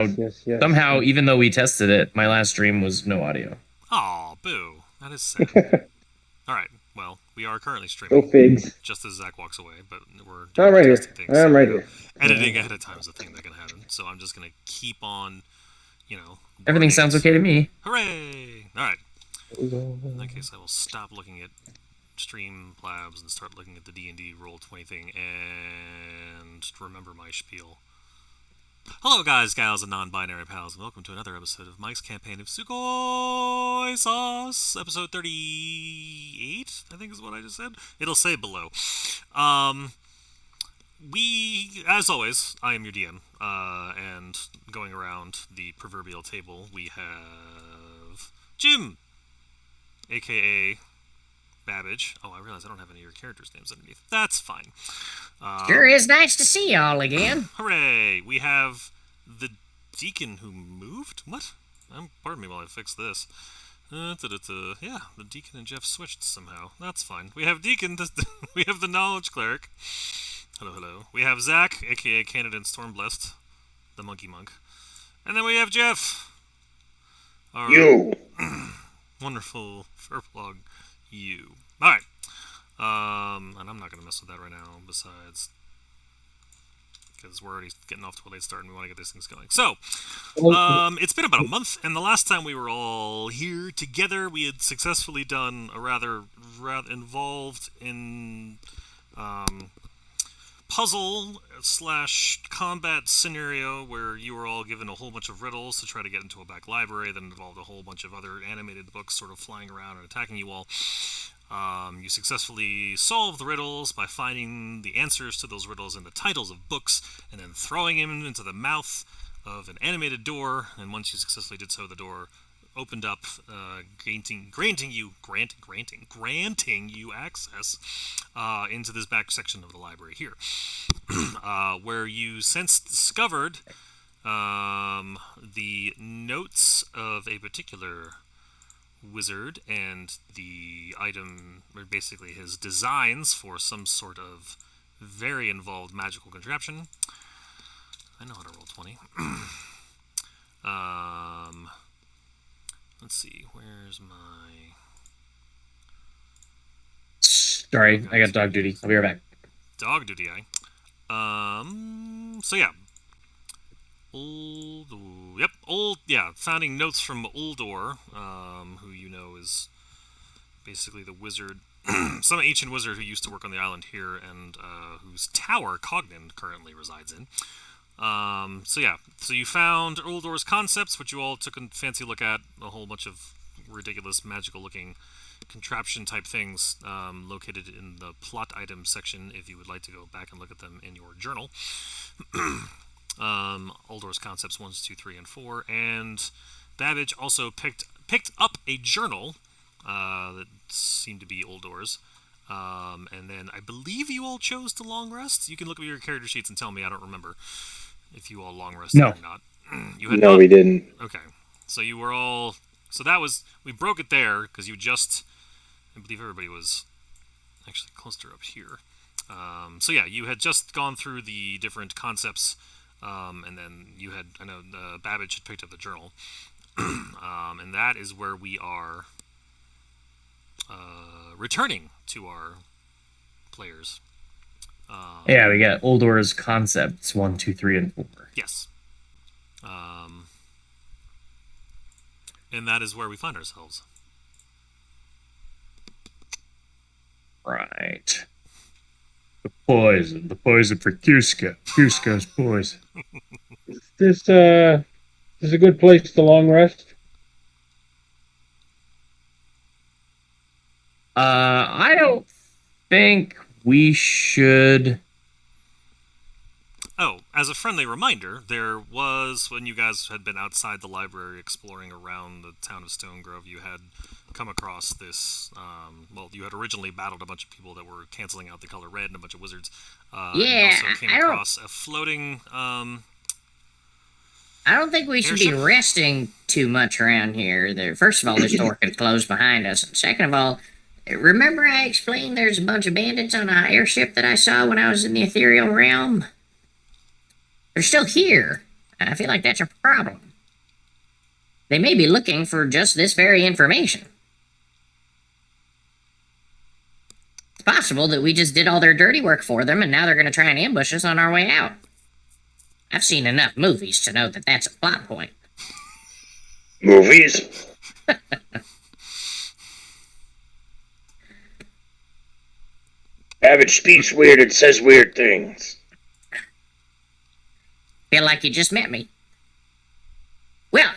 Yes. Somehow, even though we tested it, my last stream was no audio. Oh, boo. That is sad. Alright, well, we are currently Go streaming, figs. just as Zach walks away, but we're I'm doing the right here. testing thing, I'm so, right here. editing ahead of time is a thing that can happen, so I'm just gonna keep on, Everything wording sounds it. okay to me. Hooray! Alright, in that case, I will stop looking at Streamlabs and start looking at the D&D Roll20 thing, and remember my spiel. Hello, guys, gals, and non-binary pals, and welcome to another episode of Mike's campaign of Sugoi Sauce, episode 38, I think is what I just said. It'll say below. As always, I am your DM, and going around the proverbial table, we have Jim, aka Babbage. Oh, I realize I don't have any of your characters' names underneath. That's fine. Sure is nice to see y'all again. Hooray! We have the deacon who moved? What? Pardon me while I fix this. Yeah, the deacon and Jeff switched somehow. That's fine. We have deacon. We have the knowledge cleric. Hello. We have Zach, aka Candidate Stormblessed, the monkey monk, and then we have Jeff. Our You. wonderful furblog. You. All right. And I'm not gonna mess with that right now. Besides, because we're already getting off to a late start and we want to get these things going. So, it's been about a month, and the last time we were all here together, we had successfully done a rather involved in puzzle / combat scenario where you were all given a whole bunch of riddles to try to get into a back library that involved a whole bunch of other animated books sort of flying around and attacking you all. You successfully solve the riddles by finding the answers to those riddles in the titles of books and then throwing them into the mouth of an animated door. And once you successfully did so, the door opened up, granting you access into this back section of the library here, where you since discovered the notes of a particular wizard and the item, or basically his designs for some sort of very involved magical contraption. I know how to roll 20. Let's see, where's my... Sorry, I got dog duty. I'll be right back. Dog duty, so yeah. Finding notes from Uldor, who you know is basically the wizard, some ancient wizard who used to work on the island here and whose tower Cognan currently resides in. So you found Uldor's concepts, which you all took a fancy look at, a whole bunch of ridiculous magical-looking contraption type things located in the plot items section if you would like to go back and look at them in your journal. Uldor's concepts 1, 2, 3, and 4, and Babbage also picked up a journal that seemed to be Uldor's. And then I believe you all chose to long rest. You can look at your character sheets and tell me. I don't remember if you all long rested or not. You had no, not? we didn't. Okay. So you were all... So that was... We broke it there because you just... I believe everybody was actually closer up here. So yeah, you had just gone through the different concepts, and then you had... I know Babbage had picked up the journal. And that is where we are returning to our players. Yeah, we got Uldor's concepts 1, 2, 3, and 4. Yes. And that is where we find ourselves. Right. The poison for Cusco's poison. This is a good place to long rest. I don't think we should. Oh, as a friendly reminder, there was, when you guys had been outside the library exploring around the town of Stone Grove, you had come across this, you had originally battled a bunch of people that were canceling out the color red and a bunch of wizards. Yeah, you also came across a floating, I don't think we should be resting too much around here. First of all, this door could close behind us. Second of all, remember I explained there's a bunch of bandits on an airship that I saw when I was in the ethereal realm? They're still here. I feel like that's a problem. They may be looking for just this very information. It's possible that we just did all their dirty work for them, and now they're going to try and ambush us on our way out. I've seen enough movies to know that that's a plot point. Movies? Abbott speaks weird and says weird things. Feel like you just met me. Well,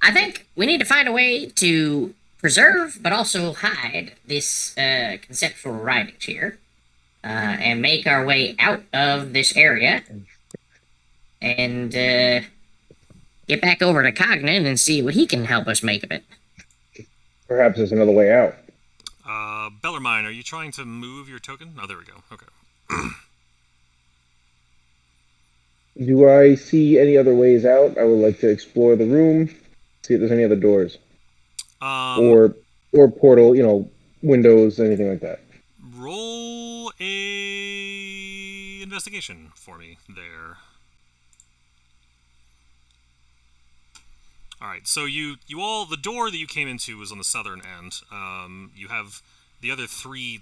I think we need to find a way to preserve but also hide this conceptual writings here and make our way out of this area and get back over to Cognan and see what he can help us make of it. Perhaps there's another way out. Bellarmine, are you trying to move your token? Oh, there we go. Okay. Do I see any other ways out? I would like to explore the room, see if there's any other doors. Or portal, windows, anything like that. Roll a investigation for me there. All right, so you all, the door that you came into was on the southern end. You have the other three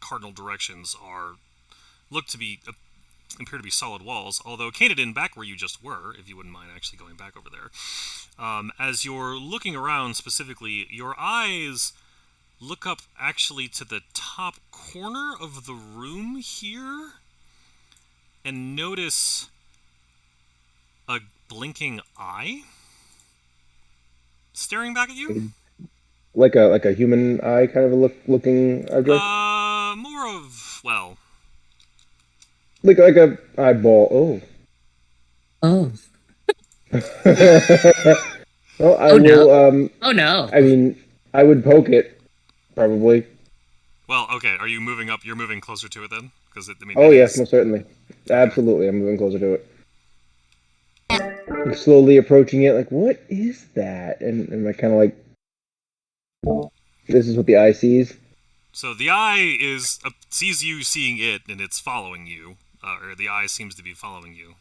cardinal directions appear to be solid walls. Although Canadin, back where you just were, if you wouldn't mind actually going back over there, as you're looking around specifically, your eyes look up actually to the top corner of the room here, and notice a blinking eye staring back at you. Like a human eye kind of a looking object? More of, well... Like a eyeball. Oh. Well, I will, no. Oh no. I mean, I would poke it, probably. Well, okay, are you moving up? You're moving closer to it then? Because Oh yes, most certainly. Absolutely, I'm moving closer to it. I'm slowly approaching it, like, what is that? And I kind of this is what the eye sees. So the eye sees you seeing it, and it's following you, or the eye seems to be following you.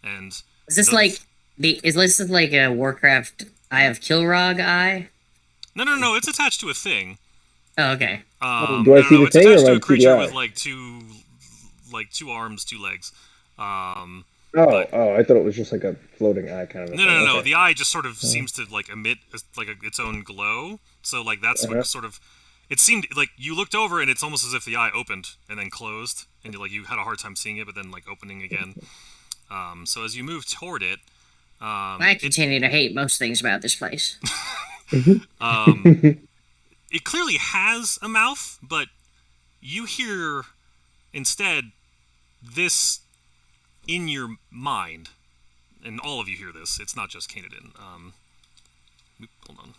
And is this like a Warcraft Eye of Kilrog eye? No, it's attached to a thing. Oh, okay. Do I see the it's thing, attached or to I a creature see the with two arms, two legs. I thought it was just like a floating eye kind of. No. The eye just sort of seems to emit its own glow. So that's what sort of. It seemed like you looked over and it's almost as if the eye opened and then closed, and you had a hard time seeing it, but then opening again. So as you move toward it, I continue to hate most things about this place. It clearly has a mouth, but you hear instead this in your mind, and all of you hear this. It's not just Canadin. Hold on.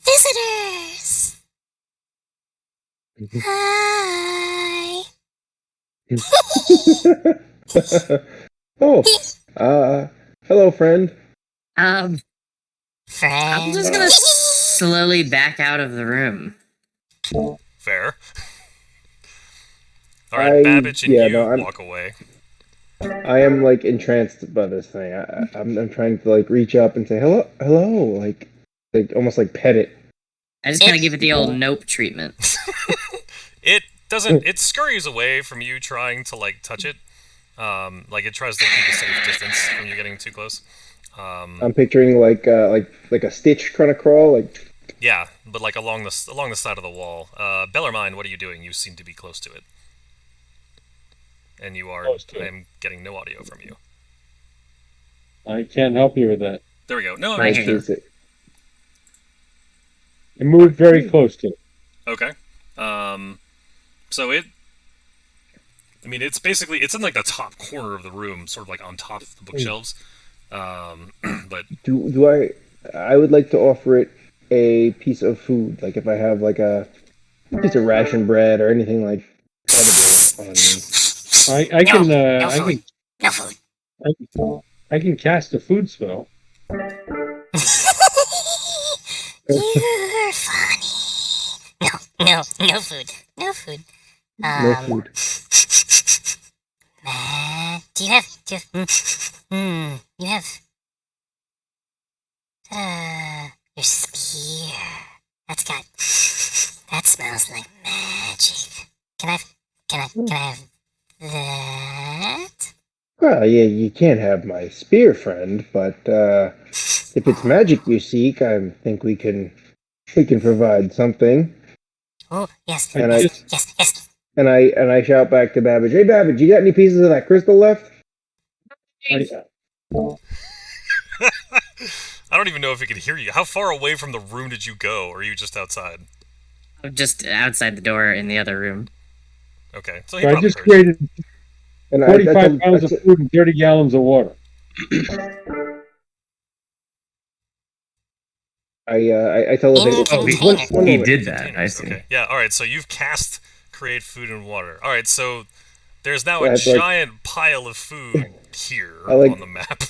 Visitors! Hi! Hello, friend. I'm Friend. just gonna slowly back out of the room. Fair. All right, Babbage and you I'm walk away. I am entranced by this thing. I'm trying to reach up and say hello, like almost pet it. I just kind of give it the old nope treatment. It doesn't. It scurries away from you trying to touch it. It tries to keep a safe distance from you getting too close. I'm picturing like a Stitch trying to crawl. Yeah, but along the side of the wall. Bellarmine, what are you doing? You seem to be close to it. And you are. I am getting no audio from you. I can't help you with that. There we go. No, I I'm hear there. you. I moved very close to it. Okay. So it. I mean, it's basically it's in the top corner of the room, sort of on top of the bookshelves. But Do I would like to offer it a piece of food, if I have a piece of ration bread or anything on I can No food. No food. I can cast a food spell. You're funny. No food. No food. No food. Do you have, you have, your spear. That smells like magic. Can I have that? Well, yeah, you can't have my spear, friend, but if it's magic you seek, I think we can provide something. Oh, yes, And yes. And I shout back to Babbage, "Hey Babbage, you got any pieces of that crystal left?" I don't even know if he could hear you. How far away from the room did you go, or are you just outside? I'm just outside the door in the other room. Okay, so he So I probably just heard you. created And 45 pounds of food and 30 gallons of water. I tell the In thing. container. One He moment. did that. I Containers, see. okay. Yeah, alright, so you've cast create food and water. Alright, so there's now Yeah, a it's like- giant pile of food here I like- on the map.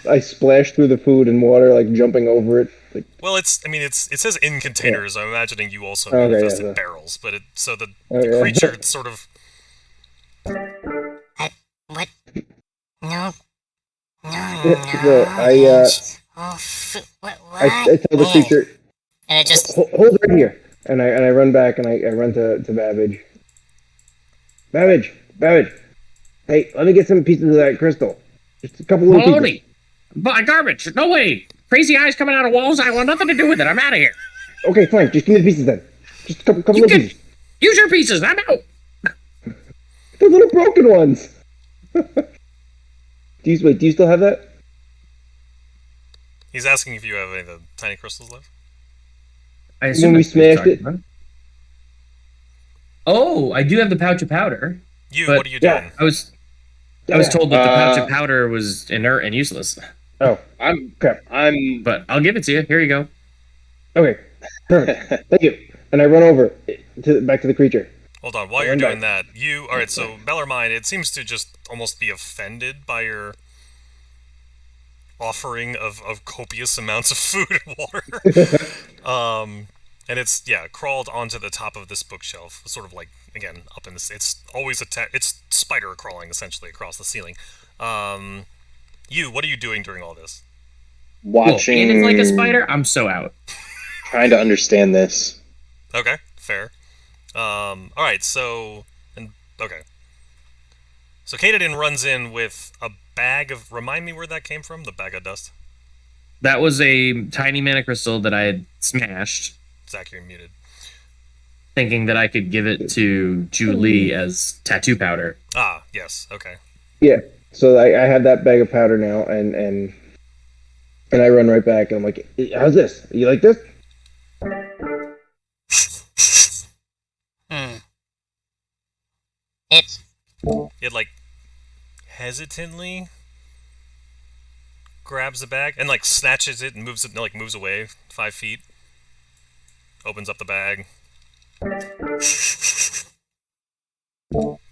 I splash through the food and water, like jumping over it. Like, Well, it says in containers. I'm imagining you also Okay, manifested yeah. barrels, but the yeah. creature sort of What? No. So Oh, what? I tell the creature, And it just, hold right here, and I run back and I run to Babbage. Babbage, hey, let me get some pieces of that crystal. Just a couple little pieces. Baloney! But garbage! No way! Crazy eyes coming out of walls. I want nothing to do with it. I'm out of here. Okay, fine. Just give me the pieces then. Just a couple You little can pieces. use your pieces. I'm out. The little broken ones. Do you still have that? he's asking if you have any of the tiny crystals left. I assume When we that's what he's smashed it. talking about. Oh, I do have the pouch of powder. You, But- what are you doing? Yeah. I was told that the pouch of powder was inert and useless. Oh, I'm crap. But I'll give it to you. Here you go. Okay, perfect. Thank you. And I run over back to the creature. Hold on, while you're doing that, alright, so Bellarmine, it seems to just almost be offended by your offering of copious amounts of food and water. And it's, crawled onto the top of this bookshelf, sort of like, again, up in this, it's always it's spider crawling, essentially, across the ceiling. What are you doing during all this? watching, Cool. And it's like a spider. I'm so out. trying to understand this. Okay, fair. Alright, so Katadin runs in with a bag of, remind me where that came from, the bag of dust? That was a tiny mana crystal that I had smashed, Zach, you're muted. thinking that I could give it to Julie as tattoo powder. Ah, yes, okay. Yeah. So I have that bag of powder now, and I run right back, and I'm like, "How's this? You like this?" It, like, hesitantly grabs the bag and, like, snatches it and moves away 5 feet. Opens up the bag.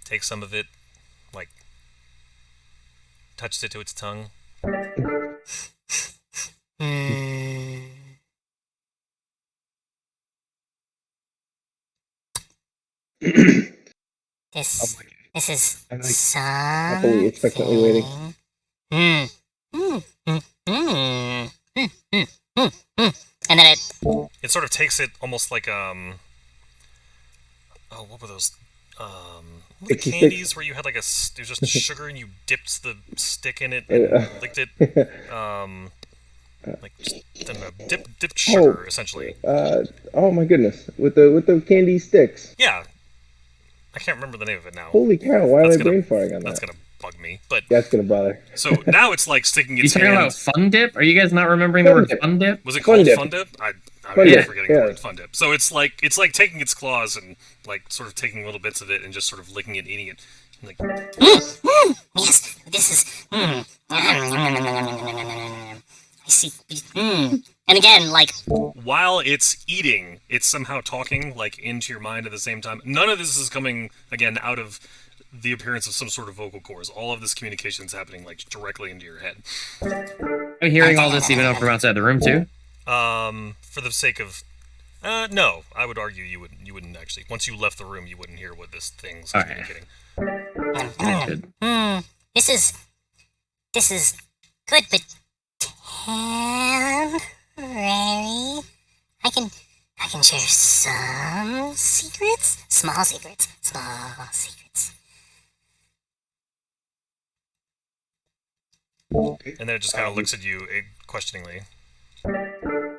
Takes some of it, like, touches it to its tongue. This is I'm like something. happily, expectantly waiting. And then It sort of takes it almost like, oh, what were those? The Pixie candies sticks. where you had like it was just sugar and you dipped the stick in it and licked it. Like just, I don't know, dipped sugar essentially. Oh my goodness, with the candy sticks. Yeah, I can't remember the name of it now. Holy cow! Why am I That's gonna- brain farting on That's that? gonna bug me. But That's gonna bother. so now it's like sticking You its talking hand. about Fun Dip? Are you guys not remembering the Fun word Dip. Fun Dip? Was it Fun called Dip. Fun Dip? I'm Fun really Dip, forgetting yeah. the word Fun Dip. So it's like taking its claws and like sort of taking little bits of it and just sort of licking it, eating it. Like, yes, this is. I see. And again, like, while it's eating, it's somehow talking like into your mind at the same time. None of this is coming again out of the appearance of some sort of vocal cords. All of this communication is happening like directly into your head. I'm hearing all this even though from outside the room too. For the sake of No, I would argue you wouldn't actually. Once you left the room, you wouldn't hear what this thing's All right. communicating. Good. This is good, but temporary. I can share some secrets, small secrets. And then it just kind of looks at you questioningly.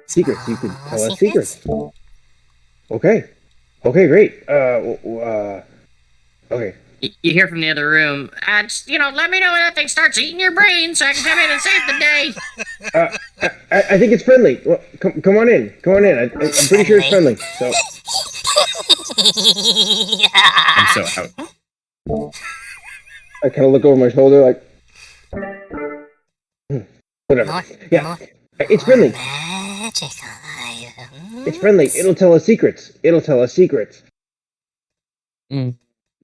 Secrets. You could tell us Secrets? secrets. Okay, great. Okay. You hear from the other room, just, let me know when that thing starts eating your brain so I can come in and save the day. I think it's friendly. Well, come on in. I'm pretty sure it's friendly. So I'm so out. I kind of look over my shoulder, like, whatever. More, Yeah, more, it's friendly. magical items. It's friendly. It'll tell us secrets.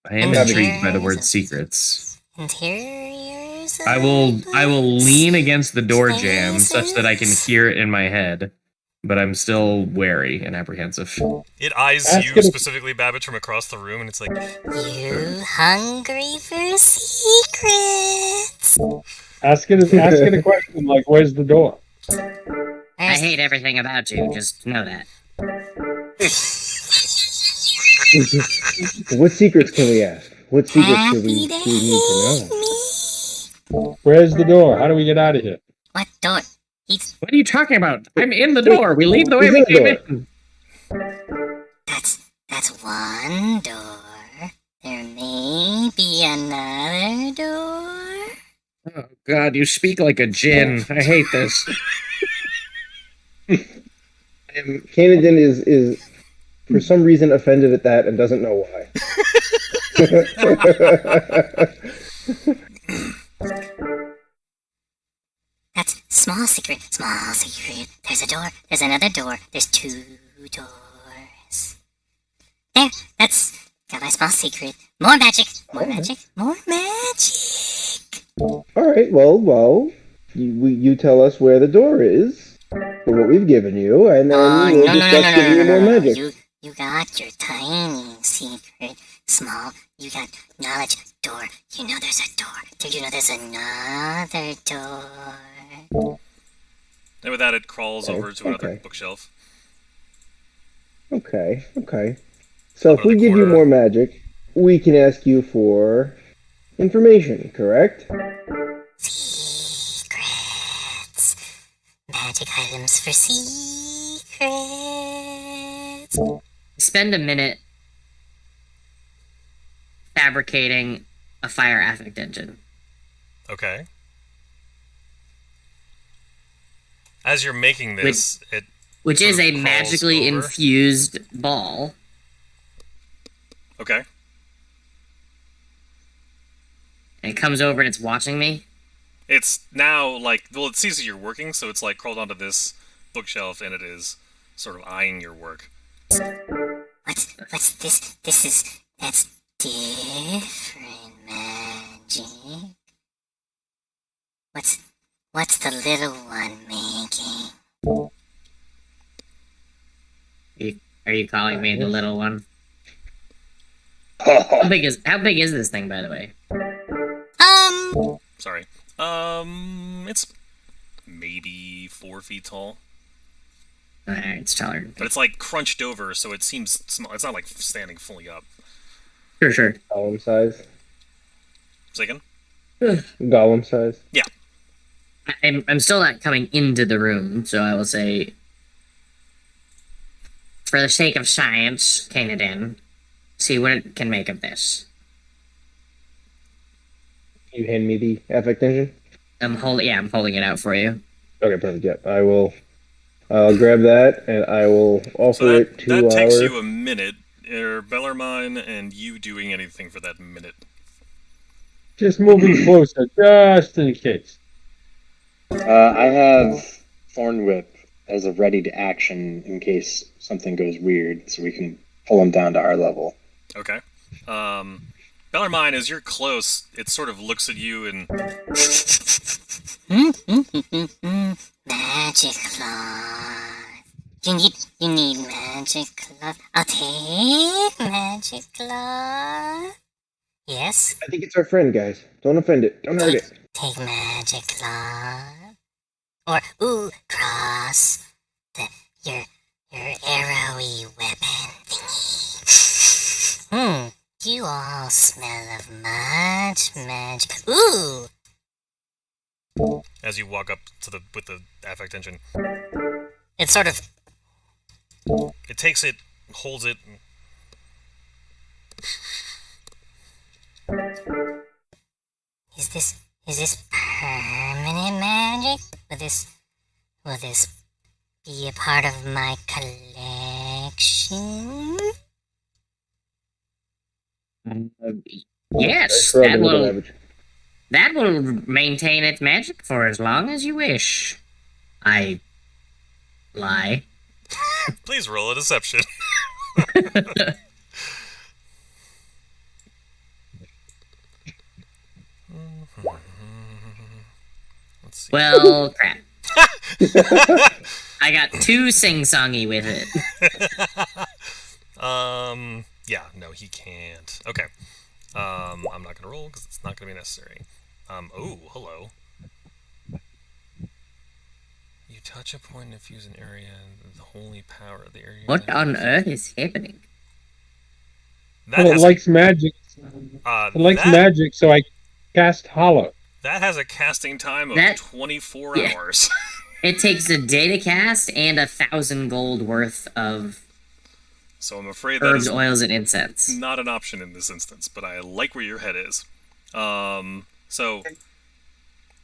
I am intrigued by the word secrets. Interiors. I will lean against the door jamb such that I can hear it in my head, but I'm still wary and apprehensive. It eyes Ask you it- specifically, Babbage, from across the room, and it's like, You hungry for secrets? Ask it a question like, "Where's the door?" I hate everything about you, just know that. What secrets can we ask? What secrets do we need to know? Where's the door? How do we get out of here? What door? He's What are you talking about? I'm in the door. We leave the way He's we in the came door. in. that's one door. There may be another door. Oh, God, you speak like a djinn. I hate this. Canadian is for some reason offended at that and doesn't know why. That's small secret. There's a door. There's another door. There's two doors. There. That's got my small secret. More magic. More magic. All right. Well, you tell us where the door is for what we've given you, and then we'll discuss giving you more magic. You got your tiny secret. Small. You got knowledge. Door. You know there's a door. Do you know there's another door? and with that, it crawls over to another okay. bookshelf. Okay. So if Over we the give you corner. more magic, we can ask you for information, correct? Secrets. Magic items for secrets. Spend a minute fabricating a fire affect engine. Okay. As you're making this, Which sort is of a crawls magically over. infused ball. Okay. And it comes over and it's watching me. It's now like, well, it sees that you're working, so it's like crawled onto this bookshelf, and it is sort of eyeing your work. What's this? That's different magic. What's the little one making? Are you calling me the little one? How big is this thing, by the way? Sorry. It's maybe 4 feet tall, Alright, it's taller. but it's like crunched over, so it seems small. It's not like standing fully up. Sure. Golem size. Second? Golem size. Yeah. I'm still not coming into the room, so I will say, for the sake of science, Canadian, see what it can make of this. You hand me the affect engine. I'm holding it out for you. Okay, perfect. Yeah, I'll grab that and I will offer So it to that takes our. you a minute. Are Bellarmine and you doing anything for that minute? Just moving closer, just in case. I have Thorn Whip as a ready to action in case something goes weird, so we can pull him down to our level. Okay. Bellarmine, as you're close, it sort of looks at you and Magic cloth. You need magic cloth. I'll take magic cloth. Yes? I think it's our friend, guys. Don't offend it. Don't hurt it. Take magic cloth. Or, ooh, cross. Your arrowy weapon thingy. You all smell of much magic. Ooh! As you walk up to with the affect engine, It's sort of... it takes it, holds it. Is this permanent magic? Will this be a part of my collection? Yes, Throw it in the garbage. that will maintain its magic for as long as you wish. I lie. Please roll a deception. Let's see. Well, crap. I got 2 sing-songy with it. Yeah, no, he can't. Okay. I'm not gonna roll because it's not gonna be necessary. Oh, hello. You touch a point and infuse an area, and the holy power of the area. What on earth is happening? That Well, it has likes magic. It likes magic, so I cast Hollow. That has a casting time of That- 24 yeah. hours. It takes a day to cast and 1,000 gold worth of So I'm afraid that herbs, is oils, and incense. not an option in this instance, but I like where your head is. So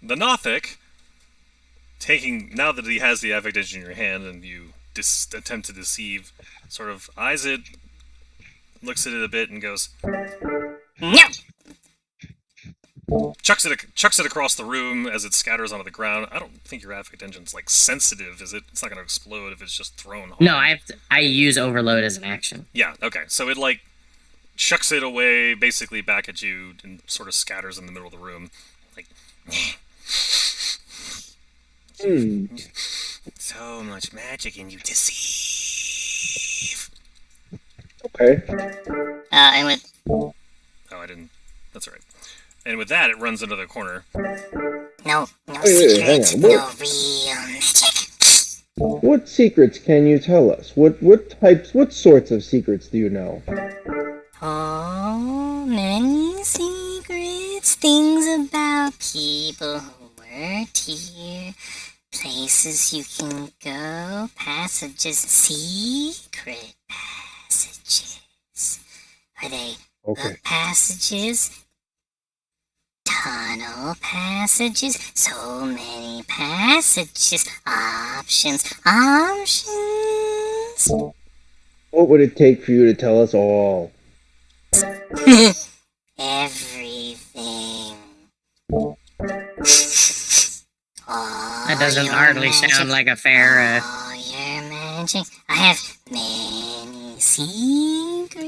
the Nothic, now that he has the affect engine in your hand and you attempt to deceive, sort of eyes it, looks at it a bit, and goes, No! chucks it across the room as it scatters onto the ground. I don't think your affect engine's like sensitive, is it? It's not going to explode if it's just thrown hard. No, I use overload as an action. Yeah, okay. So it like chucks it away basically back at you and sort of scatters in the middle of the room. Like so much magic and you deceive. Okay. And with... Oh, I didn't. That's all right. And with that, it runs into the corner. No Wait, hang secrets, on. no real magic. What secrets can you tell us? What sorts of secrets do you know? Oh, many secrets, things about people who worked here, places you can go, passages, secret passages. Are they Okay. passages? Tunnel passages, so many passages, options. What would it take for you to tell us all? Everything. That doesn't hardly sound like a fair. All your magic. I have many secrets.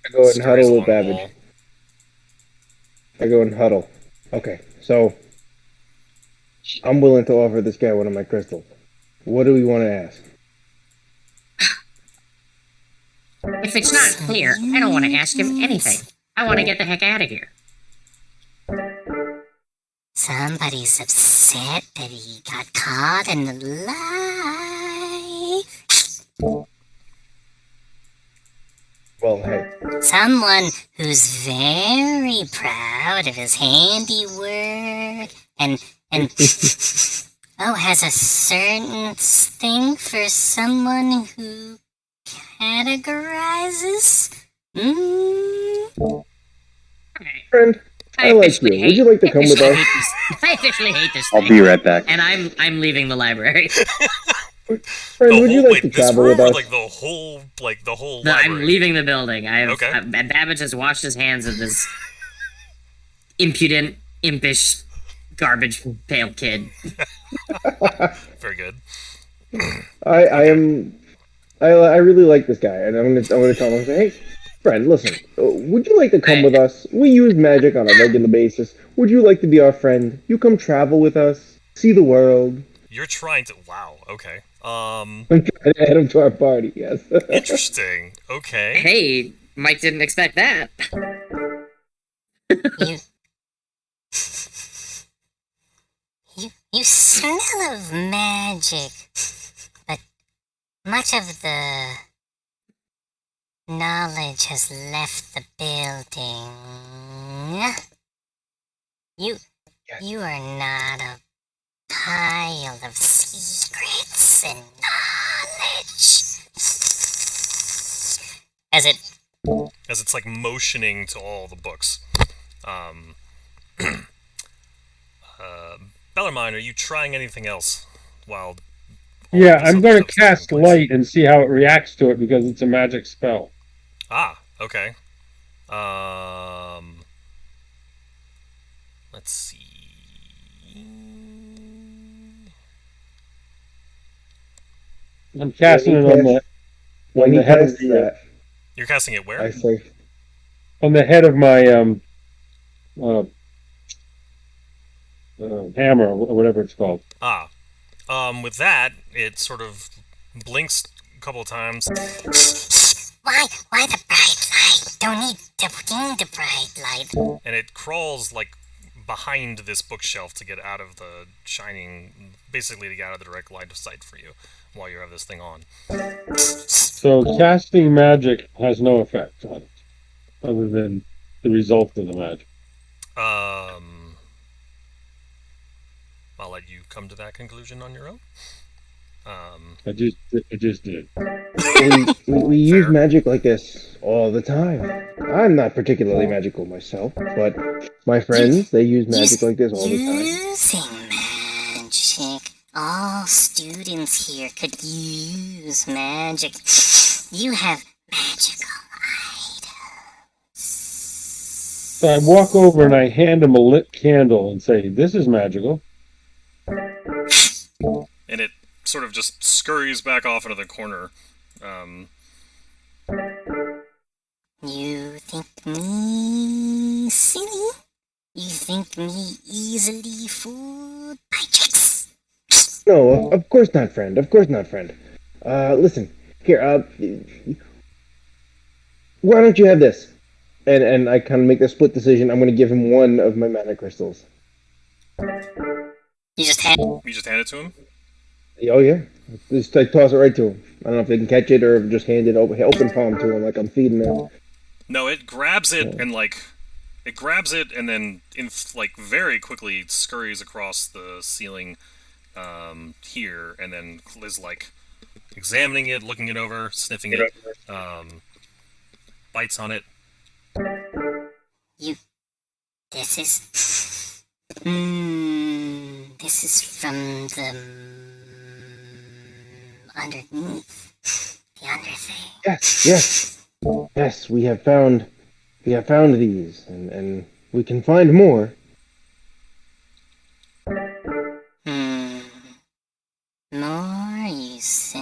I go and Stories huddle along with the Babbage. wall. I go and huddle. Okay, so I'm willing to offer this guy one of my crystals. What do we want to ask? If it's not clear, I don't want to ask him anything. I want to get the heck out of here. Somebody's upset that he got caught in the lie. Well, hey, Someone who's very proud of his handiwork and has a certain thing for someone who categorizes. friend, I like you. Would you like to come with us? I officially hate this I'll thing. be right back. And I'm leaving the library. Friend, would you like to this travel room with or us? like the whole No, library? I'm leaving the building. Okay. Babbage has washed his hands of this impudent, impish, garbage pail kid. Very good. I really like this guy, and I'm gonna tell him and say, hey, friend, listen, would you like to come with us? We use magic on a regular basis. Would you like to be our friend? You come travel with us. see the world. You're trying to. Wow. Okay. I'm trying to add him to our party. Yes. Interesting. Okay. Hey, Mike didn't expect that. You, you smell of magic, but much of the knowledge has left the building. You are not a pile of secrets and knowledge. As it's like motioning to all the books. Bellarmine, are you trying anything else while? Yeah, I'm going to cast light and see how it reacts to it because it's a magic spell. Ah, okay. Let's see. I'm casting it on the head of the, You're casting it where? I say. on the head of my hammer or whatever it's called. Ah. With that, it sort of blinks a couple of times. Why the bright light? Don't need the bright light. And it crawls like behind this bookshelf to get out of the shining, basically to get out of the direct line of sight for you while you have this thing on. So casting magic has no effect on it, other than the result of the magic. I'll let you come to that conclusion on your own. I just did. We use magic like this all the time. I'm not particularly magical myself, but my friends, they use magic like this all the time. Using magic. All students here could use magic. You have magical items. So I walk over and I hand him a lit candle and say, "This is magical." And it sort of just scurries back off into the corner. You think me silly? You think me easily fooled by tricks? No, of course not, friend. Of course not, friend. Listen, here, why don't you have this? And I kind of make the split decision. I'm going to give him one of my mana crystals. You just hand it to him? Oh, yeah. Just I toss it right to him. I don't know if they can catch it or just hand it open palm to him like I'm feeding him. No, it grabs it and it grabs it and then very quickly scurries across the ceiling here, and then is like examining it, looking it over, sniffing it, bites on it. This is from the underneath the underthing. Yes, we have found these, and we can find more. More, you say?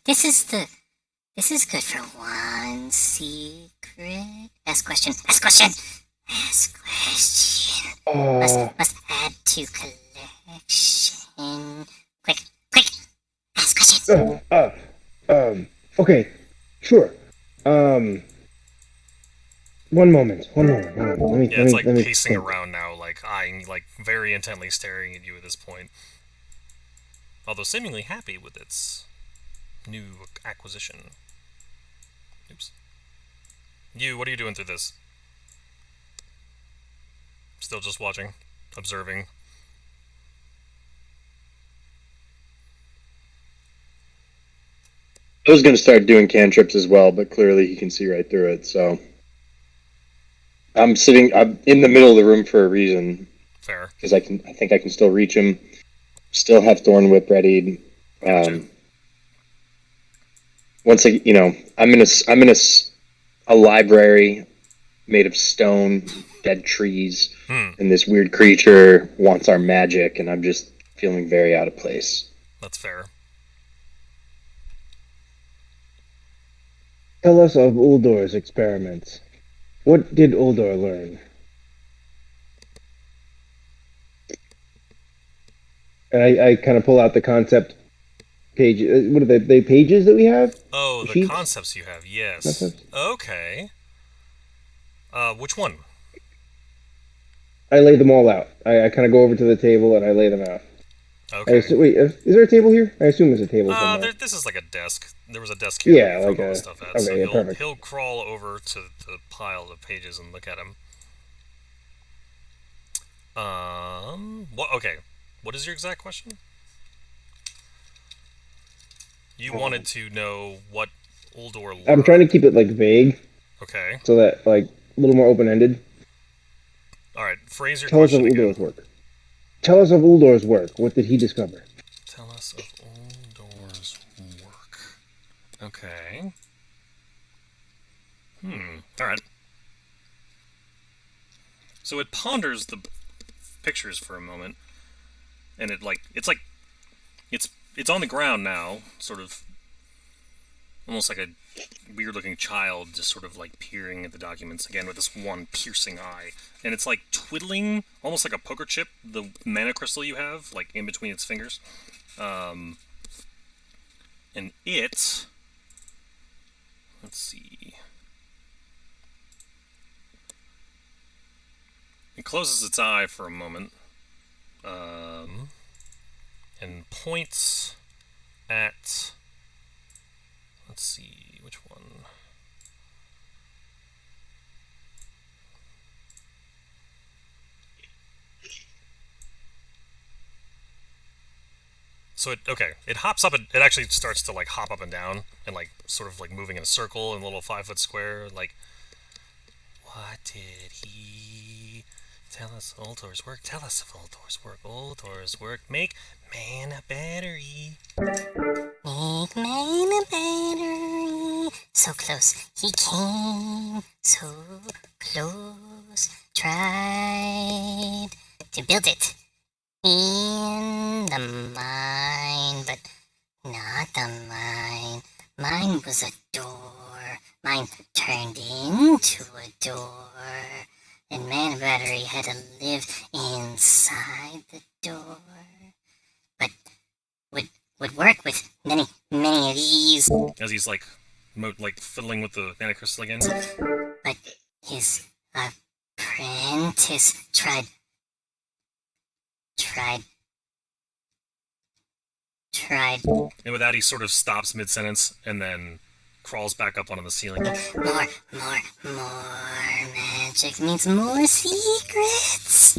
This is good for one secret. Ask question. Must add to collection. Quick. Ask question. Okay, sure. One moment. Let me pacing around now, eyeing, very intently staring at you at this point. Although seemingly happy with its new acquisition. Oops. What are you doing through this? Still just watching, observing. I was going to start doing cantrips as well, but clearly he can see right through it, so... I'm in the middle of the room for a reason. Fair. Because I think I can still reach him. Still have Thorn Whip readied. Once I'm in a library made of stone, dead trees, and this weird creature wants our magic, and I'm just feeling very out of place. That's fair. Tell us of Uldor's experiments. What did Uldor learn? And I kind of pull out the concept page. What are they pages that we have? Oh, the Sheets? concepts you have. Yes. Concepts? Okay. Which one? I lay them all out. I kind of go over to the table and I lay them out. Okay. Wait, is there a table here? I assume there's a table somewhere. This is like a desk. There was a desk here. Yeah, where you like found all a- the stuff at. okay, So yeah, perfect. he'll crawl over to the pile of pages and look at them. What? Okay. What is your exact question? You wanted to know what Uldor. I'm trying to keep it like vague, Okay. so that like a little more open ended. All right. Phrase your Tell us of question again. Uldor's work. Tell us of Uldor's work. What did he discover? Tell us of Uldor's work. Okay. All right. So it ponders the pictures for a moment, and it's on the ground now, sort of almost like a weird-looking child, just sort of like peering at the documents again with this one piercing eye, and it's like twiddling, almost like a poker chip, the mana crystal you have, like in between its fingers, and let's see. It closes its eye for a moment, and points at, let's see, which one? So it hops up, it actually starts to like hop up and down, and like sort of like moving in a circle in a little 5-foot square, like, what did he tell us Uldor's work? Tell us of Uldor's work. Uldor's work. Make mana battery. Make man a battery. So close he came, so close. Tried to build it in the mine, but not the mine. Mine was a door. Mine turned into a door. And man battery had to live inside the door. But would work with many of these. As he's like, fiddling with the mana crystal again. But his apprentice tried. And with that, he sort of stops mid-sentence and then crawls back up onto the ceiling. More magic means more secrets.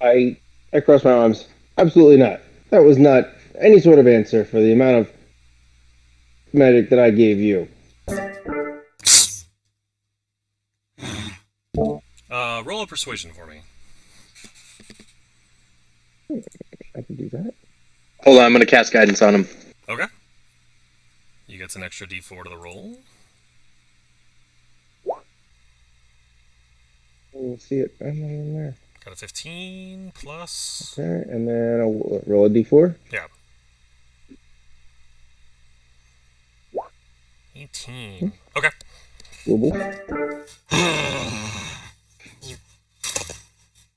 I cross my arms. Absolutely not. That was not any sort of answer for the amount of magic that I gave you. Roll a persuasion for me. I can do that. Hold on, I'm gonna cast guidance on him. Okay. You get an extra d4 to the roll. We'll see it in there. Got a 15 plus. Okay, and then I'll roll a d4. Yeah. 18. Okay. Global.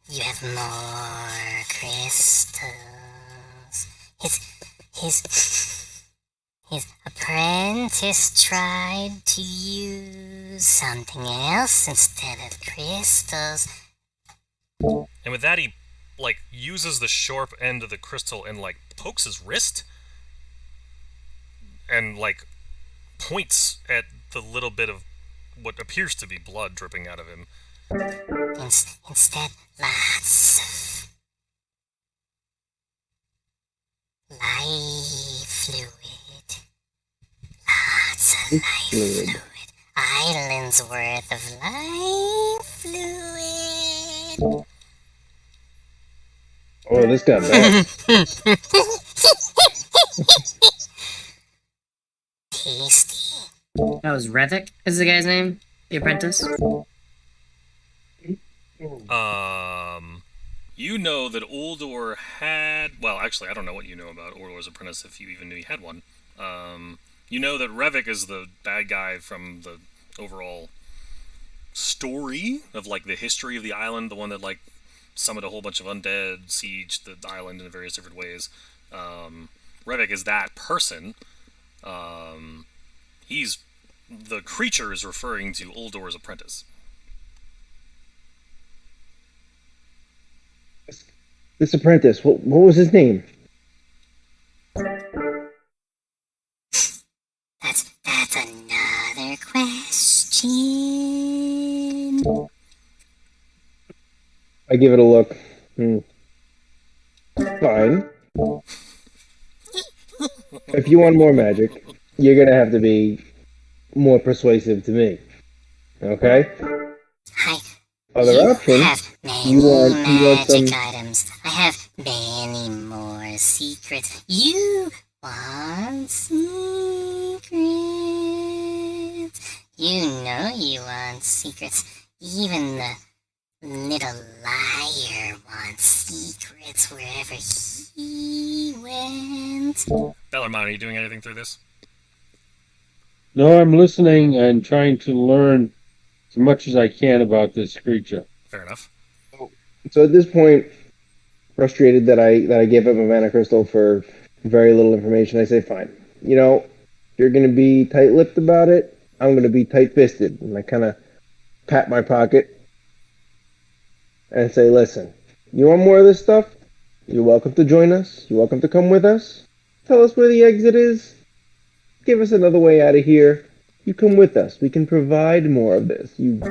You have more crystals. His apprentice tried to use something else instead of crystals. And with that, he like uses the sharp end of the crystal and like pokes his wrist and like points at the little bit of what appears to be blood dripping out of him. Instead, lots of life fluid. Lots of life fluid. Islands worth of life fluid. Oh, this got bad. Tasty. That was Revik, is the guy's name? The apprentice? You know that Uldor had... Well, actually, I don't know what you know about Uldor's apprentice, if you even knew he had one. You know that Revik is the bad guy from the overall story of, like, the history of the island, the one that, like, summon a whole bunch of undead, siege the island in various different ways. Revik is that person. The creature is referring to Uldor's apprentice. This apprentice, what was his name? That's another question. I give it a look. Fine. If you want more magic, you're gonna have to be more persuasive to me. Okay? Other You option, have many you want magic some... items. I have many more secrets. You want secrets. You know you want secrets. Even the little liar wants secrets wherever he went. Bellarmine, are you doing anything through this? No, I'm listening and trying to learn as much as I can about this creature. Fair enough. So at this point, frustrated that I gave up a mana crystal for very little information, I say, fine. You know, if you're going to be tight-lipped about it, I'm going to be tight-fisted. And I kind of pat my pocket and say, listen, you want more of this stuff? You're welcome to join us. You're welcome to come with us. Tell us where the exit is. Give us another way out of here. You come with us. We can provide more of this. You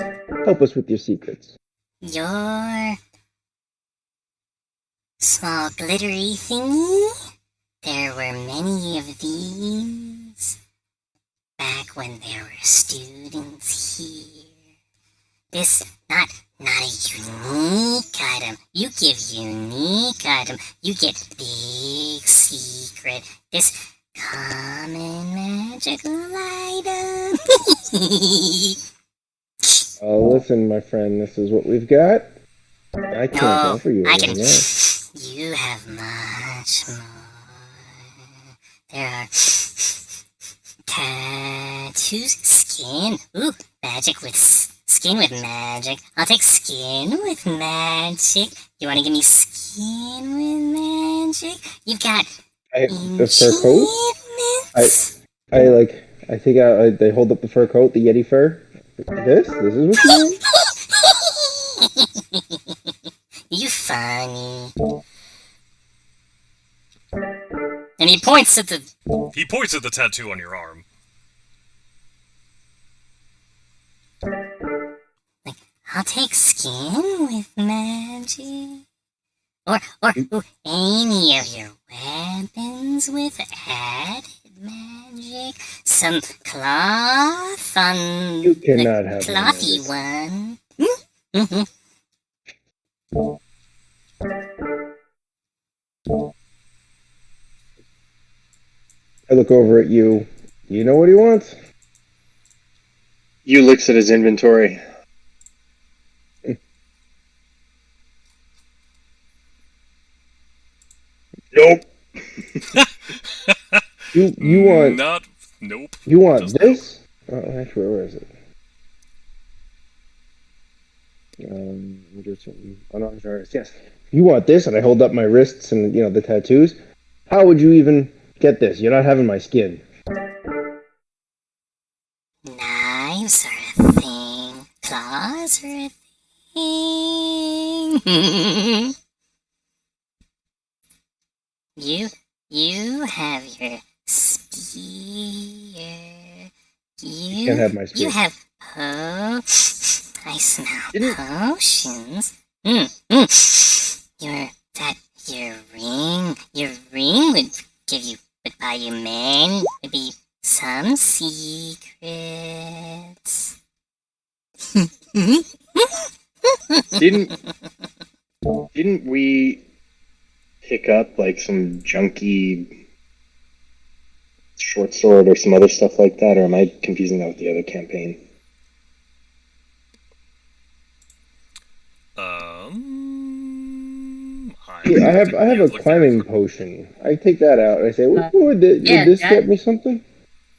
help us with your secrets. Your small glittery thingy? There were many of these back when there were students here. This, not a unique item. You give unique item. You get big secret. This common magical item. Oh, listen, my friend, this is what we've got. I can't offer you I can. anything else. You have much more. There are tattoos, skin. Ooh, magic with skin with magic. I'll take skin with magic. You want to give me skin with magic? You've got The fur coat? I take out, they hold up the fur coat, the Yeti fur. This is what you want? You funny. And he points at the tattoo on your arm. Like, I'll take skin with magic. Or any of your weapons with added magic. Some cloth on You cannot the have clothy one. I look over at you. You know what he wants? You looks at his inventory. Nope. You want... Nope. You want this? Oh, actually, where is it? Unauthorized artist, yes. You want this, and I hold up my wrists and, the tattoos. How would you even get this? You're not having my skin. Knives are a thing. Claws are a thing. You have your spear. You can't have my spear. You have I smell potions. Your ring would buy you maybe some secrets. Didn't we pick up like some junky short sword or some other stuff like that, or am I confusing that with the other campaign? I have a climbing potion. I take that out. I say, would this get me something?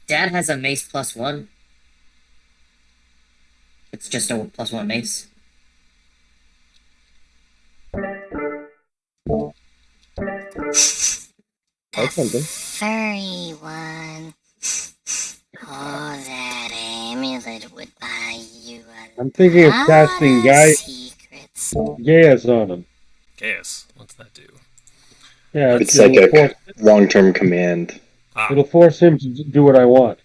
Dad has a mace +1. It's just a +1 mace. That's something. Furry one. Oh, that amulet would buy you a I'm thinking of casting secrets. Gaius on him. Gaius, what's that do? Yeah, It's like a long-term command. it'll force him to do what I want.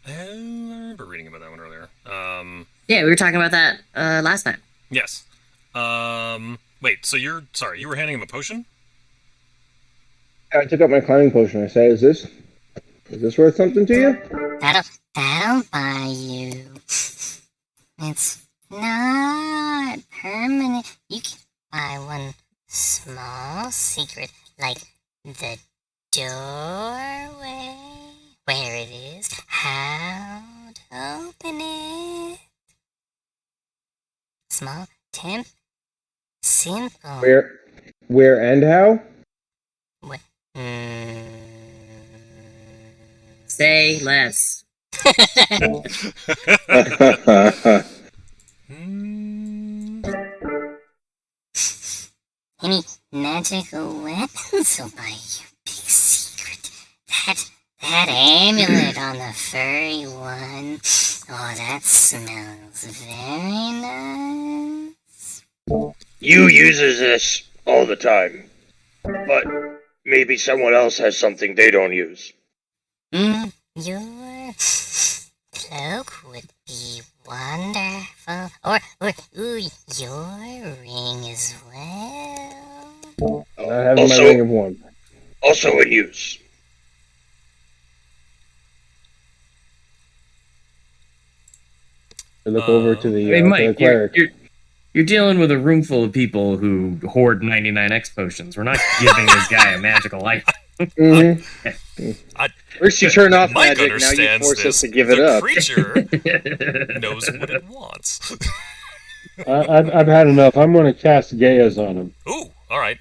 I remember reading about that one earlier. Yeah, we were talking about that last time. Yes. Wait, so you were handing him a potion? I took out my climbing potion. I said, "Is this worth something to you?" That'll buy you. It's not permanent. You can buy one small secret, like the doorway, where it is, how to open it. Small, temp, simple. Where and how? What? Say less. Any magical weapons will buy you big secret. That amulet on the furry one. Oh, that smells very nice. You uses this all the time, but maybe someone else has something they don't use. Your cloak would be wonderful. Or your ring as well. Not having my ring of one. Also in use. I look over to the, Hey, to the Mike, cleric. you're dealing with a room full of people who hoard 99x potions. We're not giving this guy a magical life. First you turn off Mike magic, now you understands force us this. to give the it up. creature knows what it wants. I've had enough. I'm going to cast Gaius on him. Ooh, all right.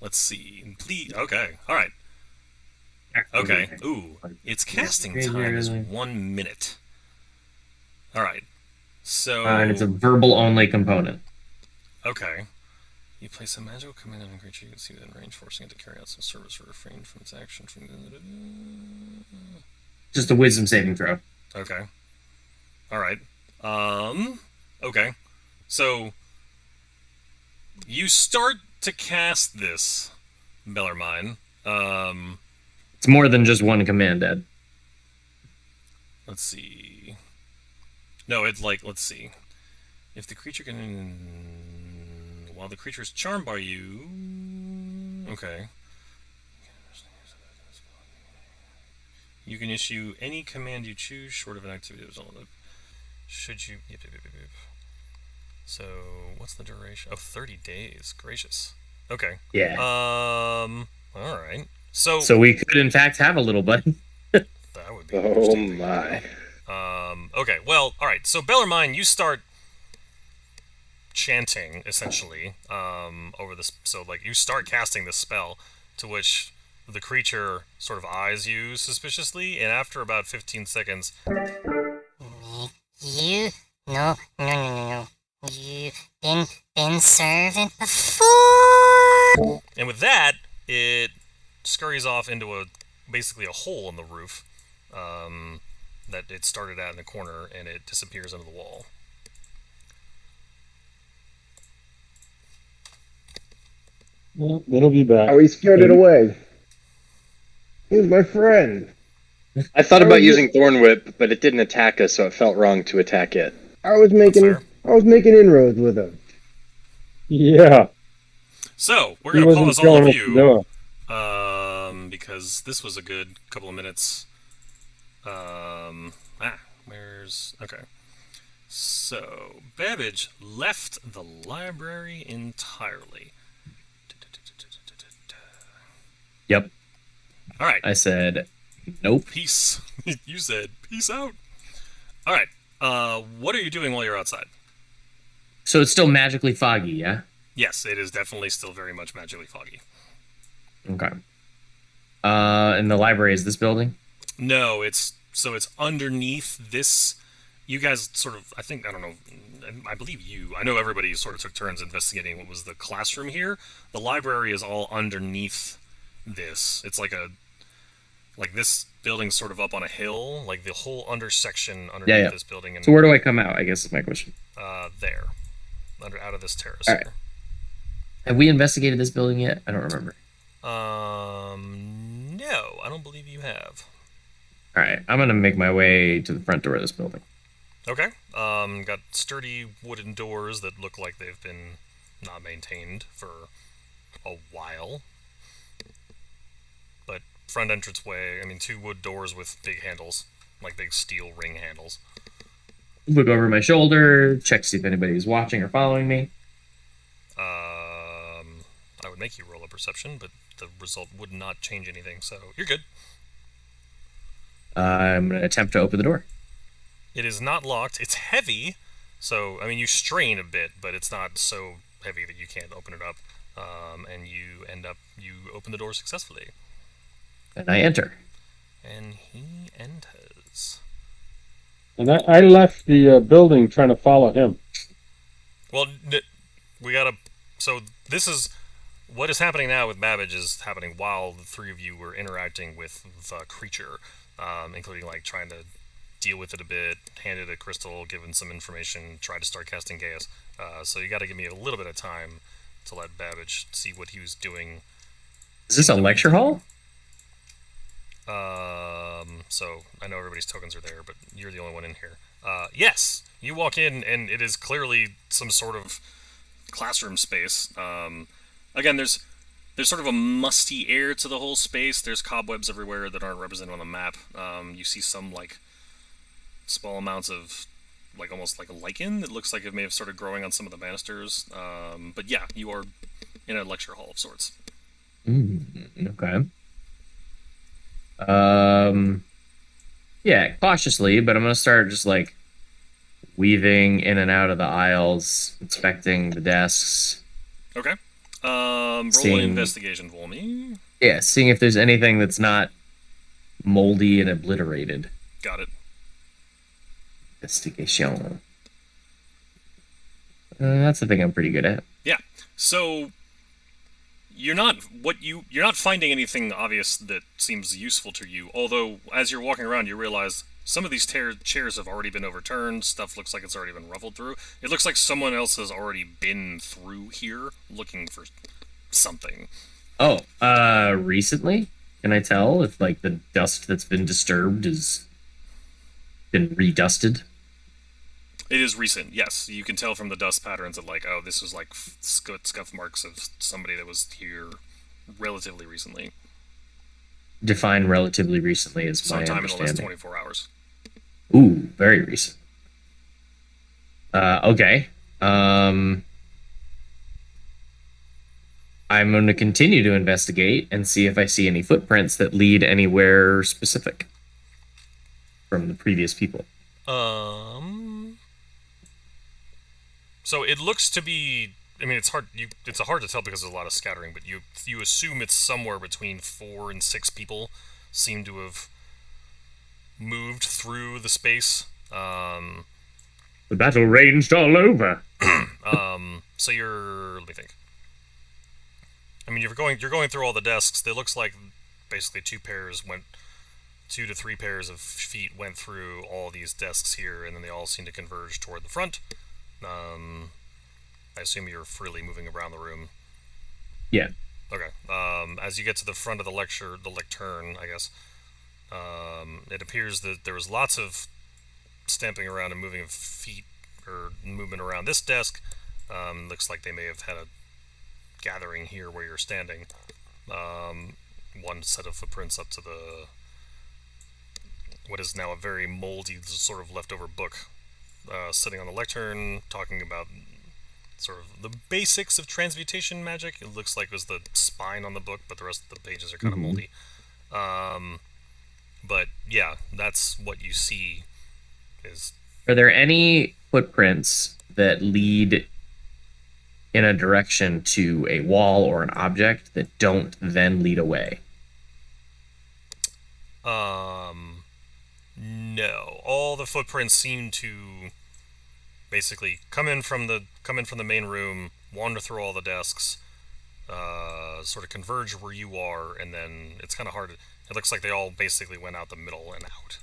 Let's see. Please, okay, all right. Okay. Ooh, its casting time is 1 minute. All right. So. And it's a verbal only component. Okay. You place a magical command on a creature you can see within range, forcing it to carry out some service or refrain from its action. Just a wisdom saving throw. Okay. All right. Okay. So you start to cast this, Bellarmine. It's more than just one command, Ed. Let's see. No, it's like, let's see. If the creature can... While the creature is charmed by you... Okay. You can issue any command you choose, short of an activity result. Should you... Yep. So, what's the duration? Oh, 30 days. Gracious. Okay. Yeah. Alright. So we could, in fact, have a little buddy. that would be Oh my. Okay, well, alright, so Bellarmine, you start chanting, essentially, over this, so, like, you start casting this spell, to which the creature sort of eyes you suspiciously, and after about 15 seconds... You... No. You've been servant before! And with that, it scurries off into basically a hole in the roof, that it started at in the corner, and it disappears under the wall. Well, it'll be back. Oh, he scared it away. He was my friend. I thought about using Thorn Whip, but it didn't attack us, so it felt wrong to attack it. I was making inroads with him. Yeah. So, we're He going to wasn't pause all showing of us you, the door. because this was a good couple of minutes. Okay. So, Babbage left the library entirely. Yep. Alright. I said, nope. Peace. You said, peace out. Alright. What are you doing while you're outside? So it's still magically foggy, yeah? Yes, it is definitely still very much magically foggy. Okay. And the library is this building? No, it's underneath this. You guys sort of, I don't know I believe you. I know everybody sort of took turns investigating what was the classroom here. The library is all underneath this. It's like this building's sort of up on a hill, like the whole undersection underneath this building. And so where do I come out, I guess is my question. There. Out of this terrace. All right. Have we investigated this building yet? I don't remember. No, I don't believe you have. All right, I'm gonna make my way to the front door of this building. Okay. Got sturdy wooden doors that look like they've been not maintained for a while. But front entranceway, I mean, 2 wood doors with big handles, like big steel ring handles. Look over my shoulder, check to see if anybody's watching or following me. I would make you roll a perception, but the result would not change anything, so you're good. I'm going to attempt to open the door. It is not locked. It's heavy, so, I mean, you strain a bit, but it's not so heavy that you can't open it up. And you open the door successfully. And I enter. And he enters. And I left the building trying to follow him. Well, so this is... What is happening now with Babbage is happening while the 3 of you were interacting with the creature, including, like, trying to deal with it a bit, hand it a crystal, give it some information, try to start casting Gaius. So you gotta give me a little bit of time to let Babbage see what he was doing. Is this a lecture hall? So I know everybody's tokens are there, but you're the only one in here. Yes, you walk in and it is clearly some sort of classroom space. Again, there's sort of a musty air to the whole space. There's cobwebs everywhere that aren't represented on the map. You see some, like, small amounts of, like, almost like a lichen that looks like it may have started growing on some of the banisters. But yeah, you are in a lecture hall of sorts. Okay. Yeah, cautiously, but I'm gonna start just, like, weaving in and out of the aisles, inspecting the desks. Okay. Roll an investigation for me. Yeah, seeing if there's anything that's not moldy and obliterated. Got it. Investigation. That's the thing I'm pretty good at. Yeah. So you're not finding anything obvious that seems useful to you. Although as you're walking around, you realize some of these chairs have already been overturned. Stuff looks like it's already been ruffled through. It looks like someone else has already been through here looking for something. Oh, recently? Can I tell if, like, the dust that's been disturbed has been redusted? It is recent, yes. You can tell from the dust patterns that, like, oh, this was, like, scuff marks of somebody that was here relatively recently. Define relatively recently as my sometime understanding. in the last 24 hours. Ooh, very recent. Okay. I'm going to continue to investigate and see if I see any footprints that lead anywhere specific from the previous people. So it looks to be... I mean, it's hard to tell because there's a lot of scattering, but you assume it's somewhere between 4 and 6 people seem to have moved through the space. The battle raged all over. So let me think. I mean, you're going through all the desks. It looks like basically 2 to 3 pairs of feet went through all these desks here, and then they all seem to converge toward the front. I assume you're freely moving around the room. Yeah. Okay. As you get to the front of the lectern, I guess, it appears that there was lots of stamping around and moving of feet, or movement around this desk. Looks like they may have had a gathering here where you're standing. One set of footprints up to what is now a very moldy sort of leftover book, sitting on the lectern, talking about sort of the basics of transmutation magic. It looks like it was the spine on the book, but the rest of the pages are kind of moldy. But yeah, that's what you see. Are there any footprints that lead in a direction to a wall or an object that don't then lead away? No. All the footprints seem to basically come in from the main room, wander through all the desks, sort of converge where you are, and then it's kind of hard. It looks like they all basically went out the middle and out.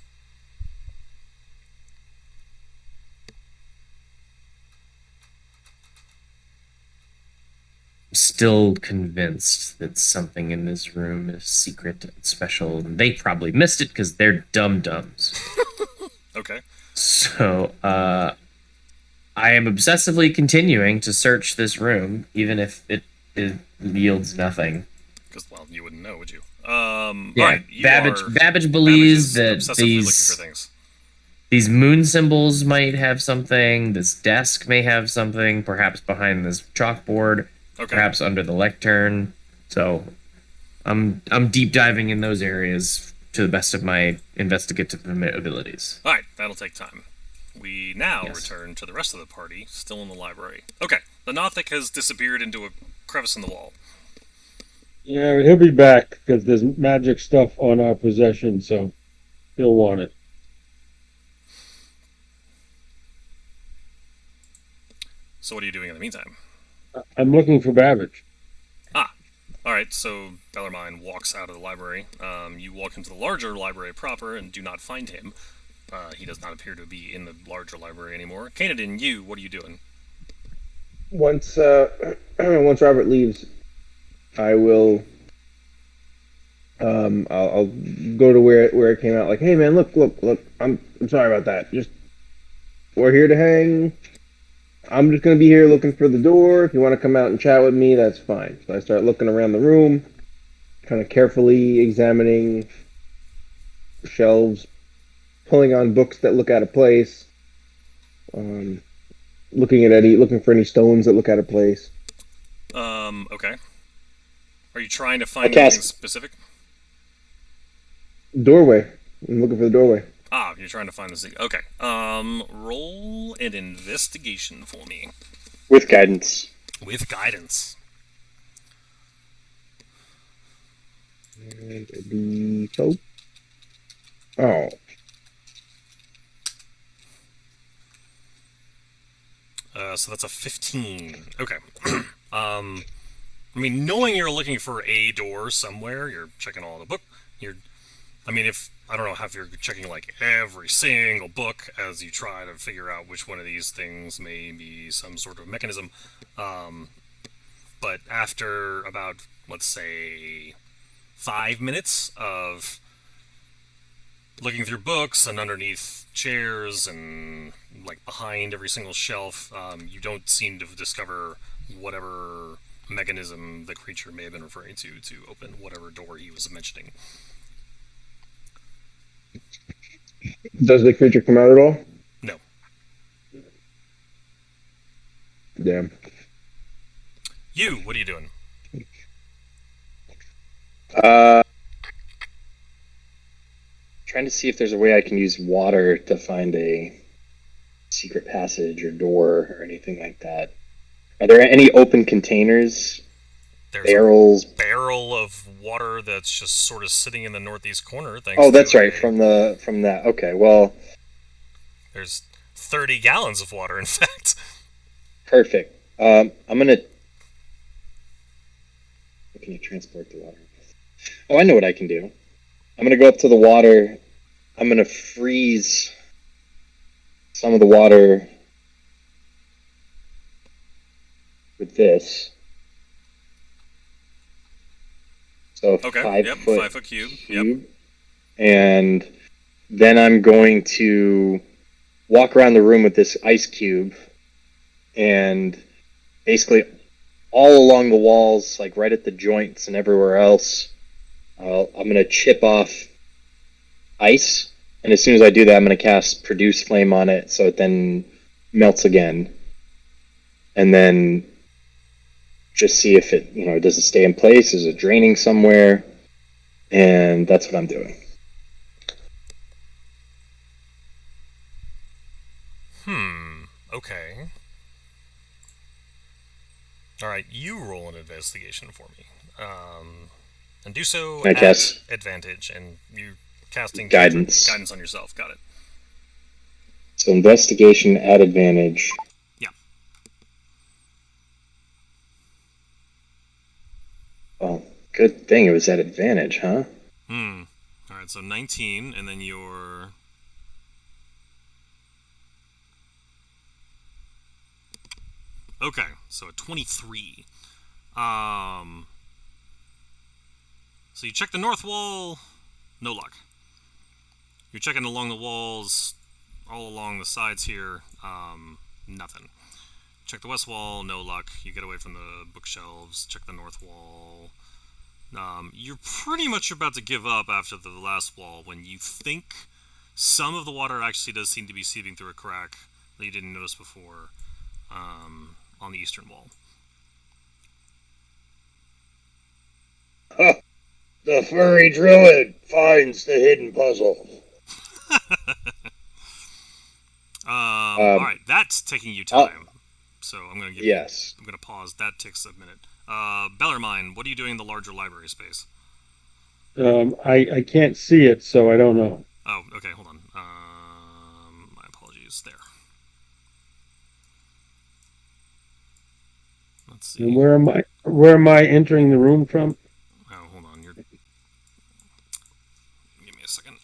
Still convinced that something in this room is secret and special. And they probably missed it because they're dum-dums. Okay. So, I am obsessively continuing to search this room, even if it yields nothing. Because, well, you wouldn't know, would you? Yeah, Alright, Babbage believes Babbage is that obsessively looking for things. these moon symbols might have something. This desk may have something, perhaps behind this chalkboard, Okay. perhaps under the lectern. So, I'm deep diving in those areas to the best of my investigative abilities. Alright, that'll take time. We now Yes. return to the rest of the party, still in the library. Okay, the Nothic has disappeared into a crevice in the wall. Yeah, he'll be back because there's magic stuff on our possession, so he'll want it. So what are you doing in the meantime? I'm looking for Babbage. Alright, so Bellarmine walks out of the library. You walk into the larger library proper and do not find him. He does not appear to be in the larger library anymore. Kanadin, what are you doing? Once once Robert leaves, I will. I'll go to where it came out. Like, hey man, look! I'm sorry about that. Just we're here to hang. I'm just gonna be here looking for the door. If you want to come out and chat with me, that's fine. So I start looking around the room, kind of carefully examining shelves, pulling on books that look out of place. Looking at Eddie, looking for any stones that look out of place. Okay. Are you trying to find cast- anything specific? Doorway. I'm looking for the doorway. You're trying to find this thing. Okay. Roll an investigation for me. With guidance. With guidance. And the soap. Oh. So that's a 15. Okay. I mean, knowing you're looking for a door somewhere, you're checking all the book. I don't know if you're checking like every single book as you try to figure out which one of these things may be some sort of mechanism. But after about, let's say, 5 minutes of looking through books and underneath chairs and like behind every single shelf, you don't seem to discover whatever mechanism the creature may have been referring to open whatever door he was mentioning. Does the creature come out at all? No. Damn. What are you doing? Trying to see if there's a way I can use water to find a secret passage or door or anything like that. Are there any open containers? There's Barrels? a barrel of water that's just sort of sitting in the northeast corner. Oh, that's right. From that. Okay, well, there's 30 gallons of water, in fact. perfect. I'm gonna. Can you transport the water? Oh, I know what I can do. I'm gonna go up to the water. I'm gonna freeze some of the water with this. So Okay. 5 foot 5 foot cube. Yep. And then I'm going to walk around the room with this ice cube and basically all along the walls, like right at the joints and everywhere else, I'm going to chip off ice. And as soon as I do that, I'm going to cast Produce Flame on it so it then melts again. And then just see if it, does it stay in place? Is it draining somewhere? And that's what I'm doing. Okay. Alright, you roll an investigation for me. And do so I at guess. advantage, and you casting Guidance. guidance on yourself. Got it. So investigation at advantage. Yeah. Oh, good thing it was at advantage, huh? All right, so 19, and then your... Okay, so a 23. So you check the north wall, no luck. You're checking along the walls, all along the sides here, nothing. Check the west wall, no luck. You get away from the bookshelves, check the north wall. You're pretty much about to give up after the last wall when you think some of the water actually does seem to be seeping through a crack that you didn't notice before on the eastern wall. The furry druid finds the hidden puzzle. All right, that's taking you time. So I'm gonna give yes. I'm gonna pause. That takes a minute. Bellarmine, what are you doing in the larger library space? I can't see it, so I don't know. Oh, okay, hold on. My apologies. There. Let's see. And where am I entering the room from? Oh, hold on. Give me a second.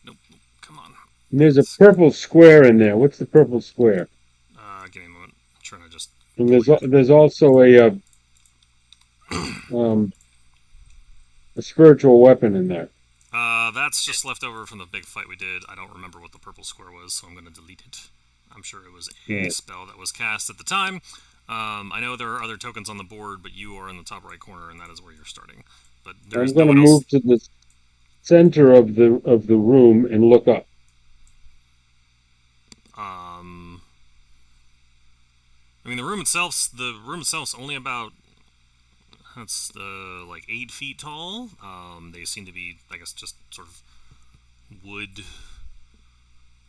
Nope. Come on. And there's a purple square in there. What's the purple square? Give me a moment. I'm trying to just. And there's also a spiritual weapon in there. That's just left over from the big fight we did. I don't remember what the purple square was, so I'm going to delete it. I'm sure it was a spell that was cast at the time. I know there are other tokens on the board, but you are in the top right corner, and that is where you're starting. But I'm going to move to the center of the room and look up. I mean, the room itself's only about like 8 feet tall. They seem to be, I guess, just sort of wood.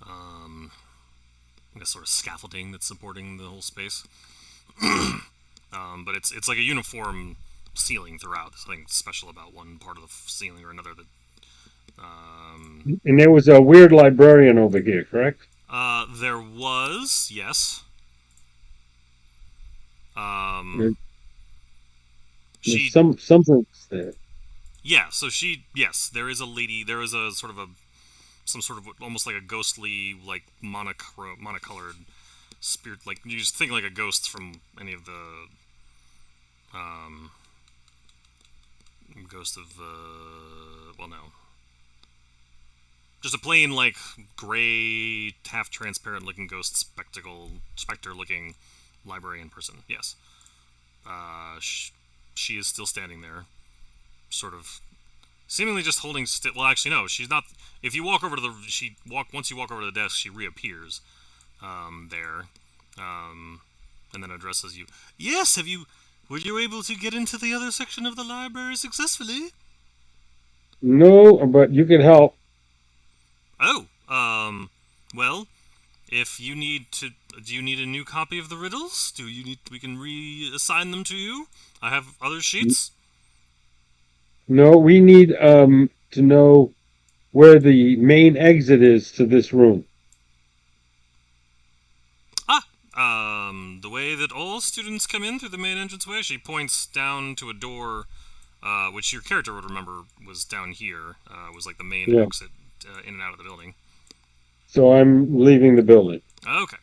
I guess sort of scaffolding that's supporting the whole space. But it's like a uniform ceiling throughout. There's nothing special about one part of the ceiling or another. And there was a weird librarian over here, correct? There was, yes. Something's there. Yeah, so there is a lady. There is a sort of some sort of almost like a ghostly, like monocolored spirit. Like you just think like a ghost from any of the ghost of well, no, just a plain like gray, half transparent looking ghost specter looking librarian person. Yes, she is still standing there, sort of seemingly just holding still. Well, actually, no, she's not. If you walk over to once you walk over to the desk, she reappears there, and then addresses you. Yes, were you able to get into the other section of the library successfully? No, but you can help. Oh, well, if you need to, do you need a new copy of the riddles? We can reassign them to you? I have other sheets. No, we need to know where the main exit is to this room. The way that all students come in through the main entranceway. She points down to a door, which your character would remember was down here. Was like the main exit in and out of the building. So I'm leaving the building. Okay.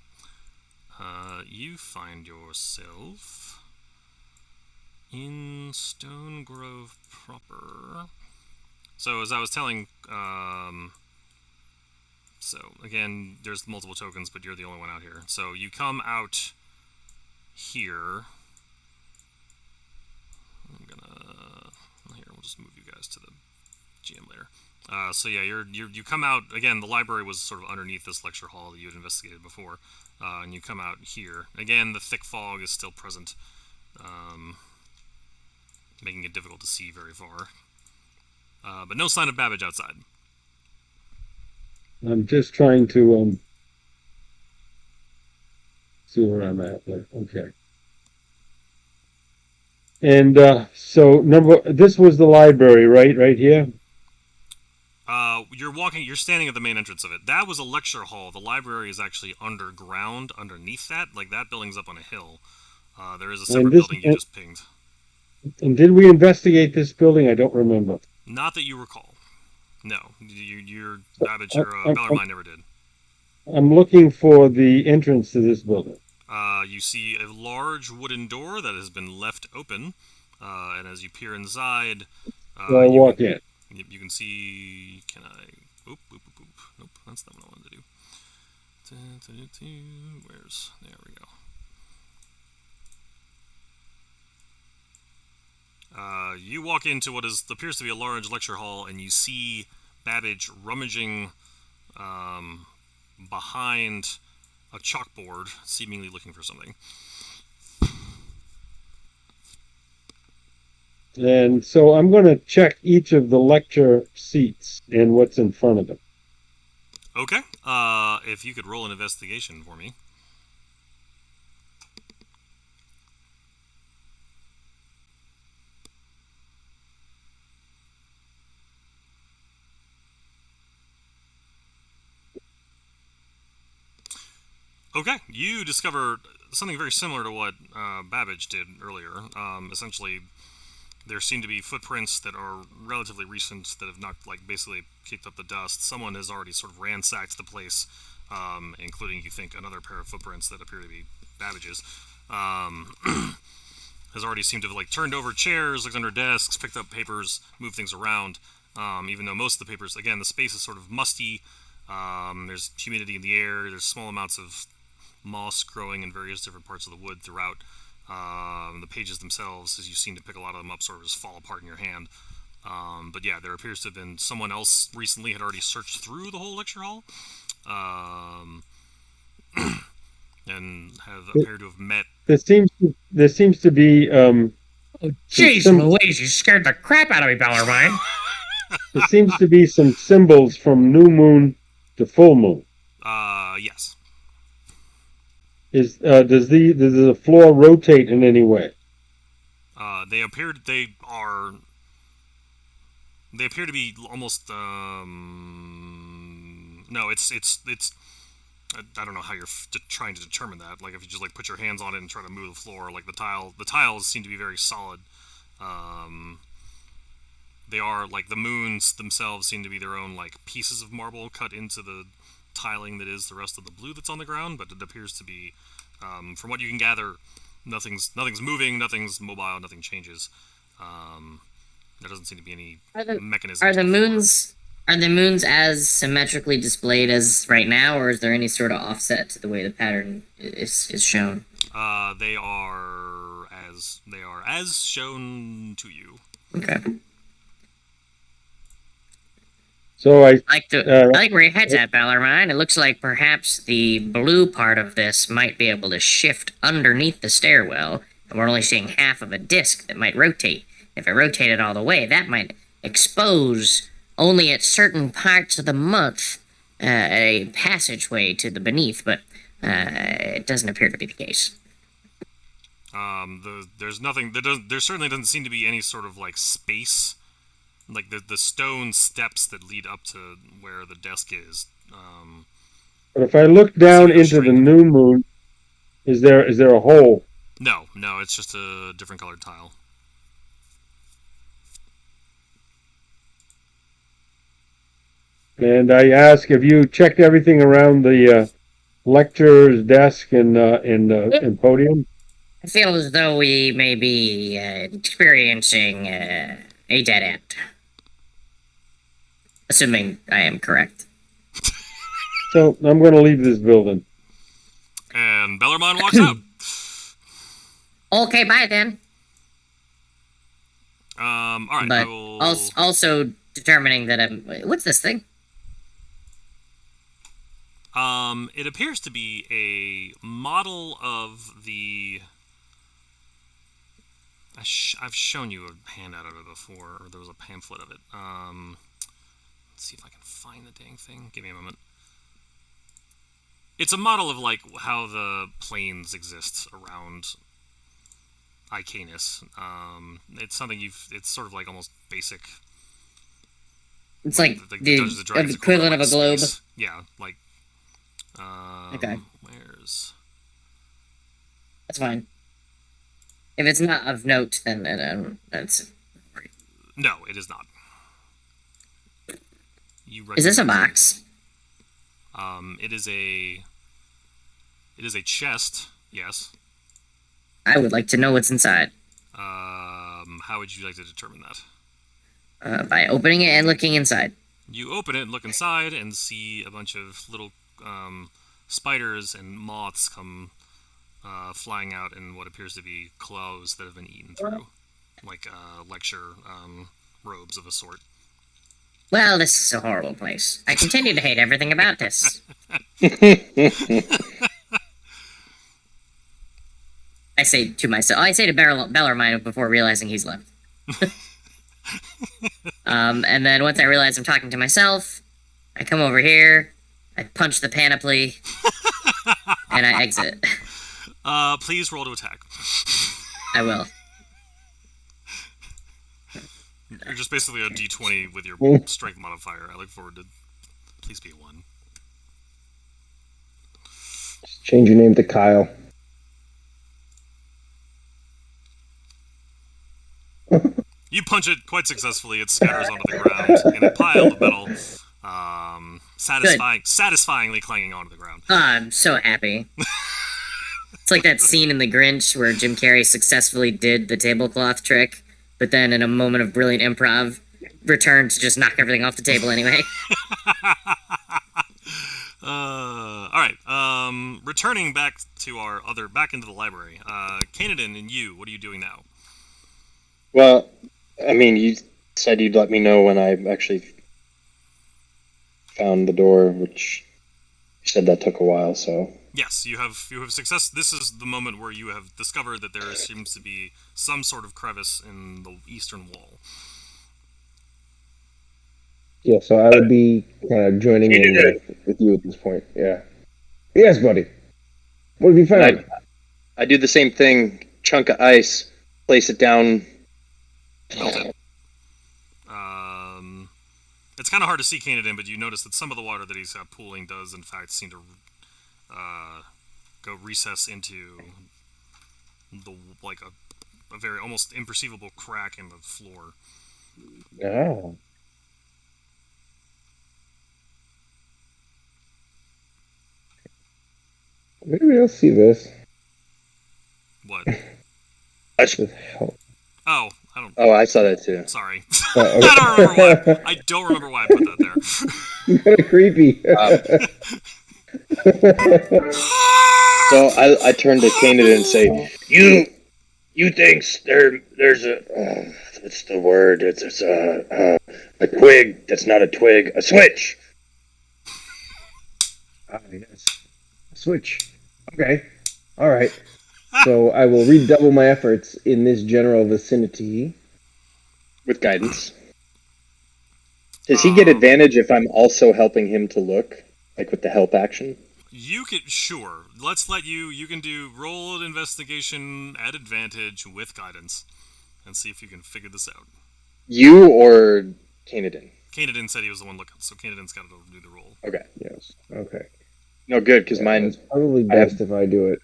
You find yourself in Stone Grove proper. So as I was telling, so again, there's multiple tokens, but you're the only one out here. So you come out here. We'll just move you guys to the GM later. So yeah, you come out again. The library was sort of underneath this lecture hall that you had investigated before, and you come out here again. The thick fog is still present, making it difficult to see very far. But no sign of Babbage outside. I'm just trying to see where I'm at. Okay. And so this was the library, right? Right here. You're standing at the main entrance of it. That was a lecture hall. The library is actually underground, underneath that. Like, that building's up on a hill. There is a separate building you just pinged. And did we investigate this building? I don't remember. Not that you recall. No. Your Babbage or Bellarmine never did. I'm looking for the entrance to this building. You see a large wooden door that has been left open. And as you peer inside... So I walk in. You can see. Can I? Oop. Nope, that's not what I wanted to do. Where's? There we go. You walk into what appears to be a large lecture hall, and you see Babbage rummaging behind a chalkboard, seemingly looking for something. And so I'm going to check each of the lecture seats and what's in front of them. Okay. If you could roll an investigation for me. Okay. You discover something very similar to what Babbage did earlier. Essentially, there seem to be footprints that are relatively recent that have basically kicked up the dust. Someone has already sort of ransacked the place, including, you think, another pair of footprints that appear to be Babbage's. Has already seemed to have turned over chairs, looked under desks, picked up papers, moved things around. Even though most of the papers, again, the space is sort of musty. There's humidity in the air. There's small amounts of moss growing in various different parts of the wood throughout. The pages themselves, as you seem to pick a lot of them up, sort of just fall apart in your hand. But yeah, there appears to have been someone else recently had already searched through the whole lecture hall, and appeared to have met. There seems to be. Oh, jeez Louise, you scared the crap out of me, Bellarmine. There seems to be some symbols from new moon to full moon. Yes. Does the floor rotate in any way? They appear to be almost. No, it's. I don't know how you're trying to determine that. Like, if you just put your hands on it and try to move the floor, the tiles seem to be very solid. They are the moons themselves seem to be their own pieces of marble cut into the tiling that is the rest of the blue that's on the ground, but it appears to be, from what you can gather, nothing's moving, nothing's mobile, nothing changes. There doesn't seem to be any mechanism. Are the moons as symmetrically displayed as right now, or is there any sort of offset to the way the pattern is shown? They are as shown to you. Okay. So I like where your head's at, Bellarmine. It looks like perhaps the blue part of this might be able to shift underneath the stairwell, and we're only seeing half of a disc that might rotate. If it rotated all the way, that might expose only at certain parts of the month a passageway to the beneath, but it doesn't appear to be the case. There's nothing. There certainly doesn't seem to be any sort of space. The stone steps that lead up to where the desk is. But if I look down into the new moon, is there a hole? No, it's just a different colored tile. And I ask, have you checked everything around the lecturer's desk and podium? I feel as though we may be experiencing a dead end. Assuming I am correct. So I'm going to leave this building. And Bellarmine walks out. Okay, bye then. All right. But also determining that what's this thing? It appears to be a model of the. I've shown you a handout of it before, or there was a pamphlet of it. Let's see if I can find the dang thing. Give me a moment. It's a model of how the planes exist around Icanus. It's something it's sort of like almost basic. It's like the Dungeons and Dragons equivalent of a globe. Space. Yeah, like. Okay. Where's? That's fine. If it's not of note, then that's. No, it is not. Is this a box? It is a. It is a chest. Yes. I would like to know what's inside. How would you like to determine that? By opening it and looking inside. You open it and look inside and see a bunch of little spiders and moths come flying out in what appears to be clothes that have been eaten through, like lecture robes of a sort. Well, this is a horrible place. I continue to hate everything about this. I say to myself, I say to Bellarmine before realizing he's left. And then once I realize I'm talking to myself, I come over here, I punch the panoply, and I exit. Please roll to attack. I will. You're just basically a D20 with your strength modifier. I look forward to. Please be a 1. Change your name to Kyle. You punch it quite successfully. It scatters onto the ground in a pile of metal, satisfyingly clanging onto the ground. Oh, I'm so happy. It's like that scene in The Grinch where Jim Carrey successfully did the tablecloth trick, but then in a moment of brilliant improv, returned to just knock everything off the table anyway. All right. Returning back into the library. Kanadin and you, what are you doing now? Well, I mean, you said you'd let me know when I actually found the door, which you said that took a while, so... Yes, you have success. This is the moment where you have discovered that there seems to be some sort of crevice in the eastern wall. Yeah, so I would be kind of joining in with you at this point. Yeah. Yes, buddy. What have you found? I do the same thing. Chunk of ice. Place it down. It's kind of hard to see Kanadin, but you notice that some of the water that he's pooling does, in fact, seem to go recess into a very almost imperceivable crack in the floor. Oh. Did anybody else see this? What? This help. Oh, I don't. Oh, I saw that too. Sorry. Okay. I don't remember why I put that there. It's kind of creepy. So I turn to Kanadin and say, "You thinks there's a what's the word? It's a twig. That's not a twig. A switch." Ah, yes. Switch. Okay. All right. So I will redouble my efforts in this general vicinity. With guidance. Does he get advantage if I'm also helping him to look? Like with the help action? You can, sure. Let's let you can roll an investigation at advantage with guidance and see if you can figure this out. You or Kanadin? Kanadin said he was the one looking, so Kanadin's got to do the roll. Okay. Yes. Okay. No, good, because mine... It's probably best if I do it.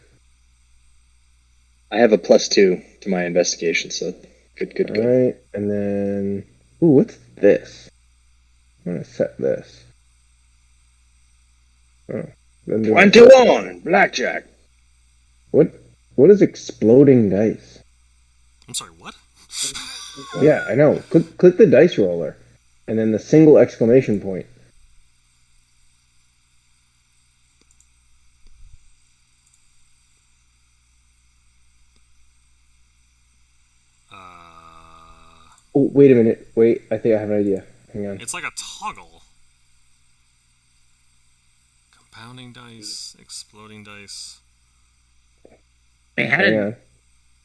I have a +2 to my investigation, so good. All right, and then... Ooh, what's this? I'm going to set this. Oh. 21! Blackjack! What is exploding dice? I'm sorry, what? Yeah, I know. Click the dice roller, and then the single exclamation point. Oh, wait a minute. Wait, I think I have an idea. Hang on. It's like a toggle. Compounding dice, exploding dice. Wait, how did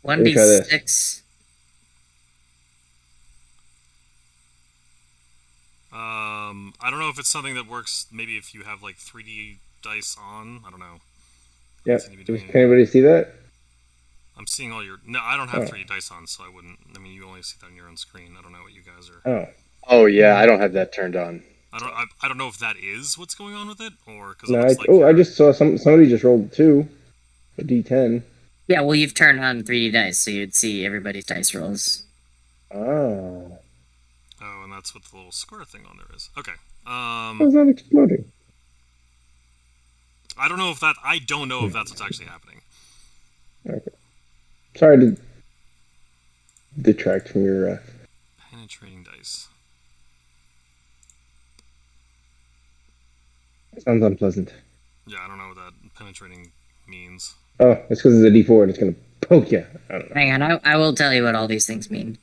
1d6? I don't know if it's something that works. Maybe if you have like 3D dice on. I don't know. Yeah. Does anybody see that? I'm seeing all your. No, I don't have 3D dice on, so I wouldn't. I mean, you only see that on your own screen. I don't know what you guys are. Oh. Oh yeah, I don't have that turned on. I don't know if that is what's going on with it, or because No, like I just saw somebody just rolled 2, a D10. Yeah, well, you've turned on 3D dice, so you'd see everybody's dice rolls. Oh. Oh, and that's what the little square thing on there is. Okay. How's that exploding? I don't know if that. I don't know if that's what's actually happening. Okay. Sorry to detract from your. Penetrating dice. Sounds unpleasant. Yeah, I don't know what that penetrating means. Oh, it's because it's a D4 and it's gonna poke you. I don't know. Hang on, I will tell you what all these things mean.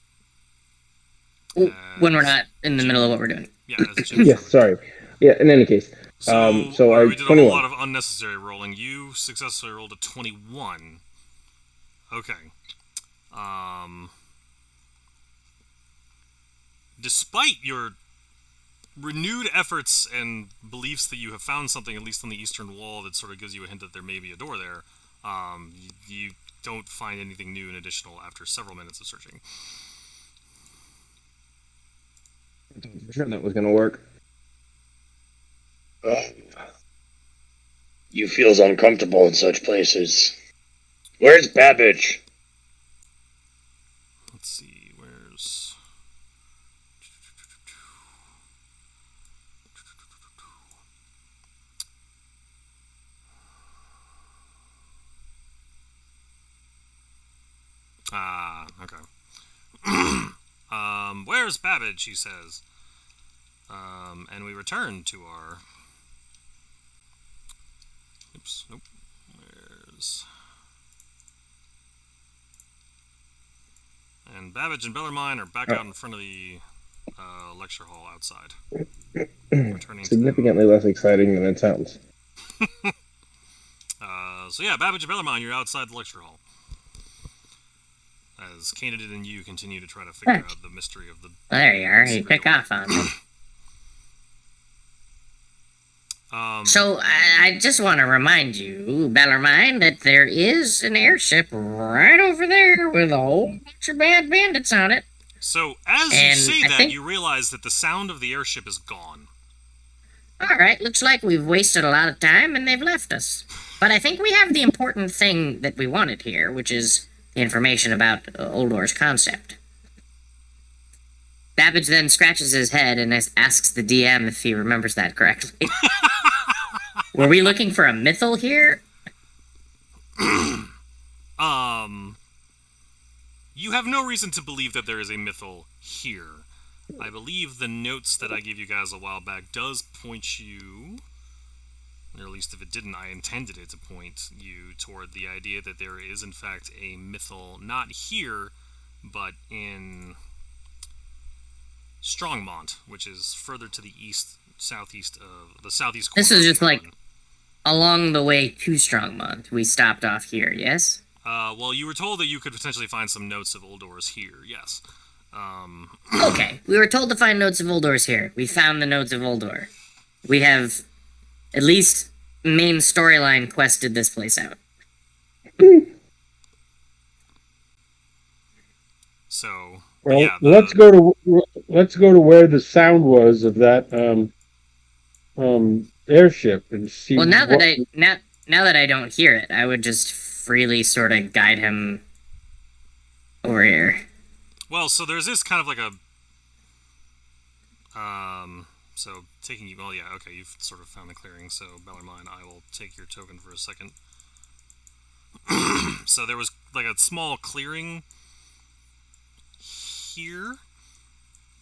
When we're not in the middle of what we're doing. Yeah, as Jim Yes, sorry. Yeah, in any case. So we did a 21. whole lot of unnecessary rolling. You successfully rolled a 21. Okay. Despite your renewed efforts and beliefs that you have found something, at least on the eastern wall, that sort of gives you a hint that there may be a door there, you don't find anything new and additional after several minutes of searching. I'm sure that was gonna work. You feels uncomfortable in such places. Where's Babbage? Let's see, where's... Ah, okay. Where's Babbage, he says. And we return to our... Oops, nope. Where's... And Babbage and Bellarmine are back out in front of the lecture hall outside. Returning Significantly less exciting than it sounds. So yeah, Babbage and Bellarmine, you're outside the lecture hall. As Candidate and you continue to try to figure out the mystery of the... There you are. You pick off on me. So, I just want to remind you, Bellarmine, that there is an airship right over there with a whole bunch of bad bandits on it. So, as you say that, you realize that the sound of the airship is gone. Alright, looks like we've wasted a lot of time and they've left us. But I think we have the important thing that we wanted here, which is the information about Uldor's concept. Babbage then scratches his head and asks the DM if he remembers that correctly. Were we looking for a mythal here? You have no reason to believe that there is a mythal here. I believe the notes that I gave you guys a while back does point you, or at least if it didn't, I intended it to point you toward the idea that there is in fact a mythal, not here, but in Strongmont, which is further to the east, southeast of the southeast corner. This is just like along the way to Strongmont. We stopped off here, yes? Well, you were told that you could potentially find some notes of Uldor's here, yes. Okay, we were told to find notes of Uldor's here. We found the notes of Uldor. We have at least main storyline quested this place out. So, well, yeah, let's go to where the sound was of that airship and see. Well, now that I don't hear it, I would just freely sort of guide him over here. Well, so there's this kind of like a so taking you, well, yeah, okay, you've sort of found the clearing, so Bellarmine, I will take your token for a second. So there was like a small clearing here,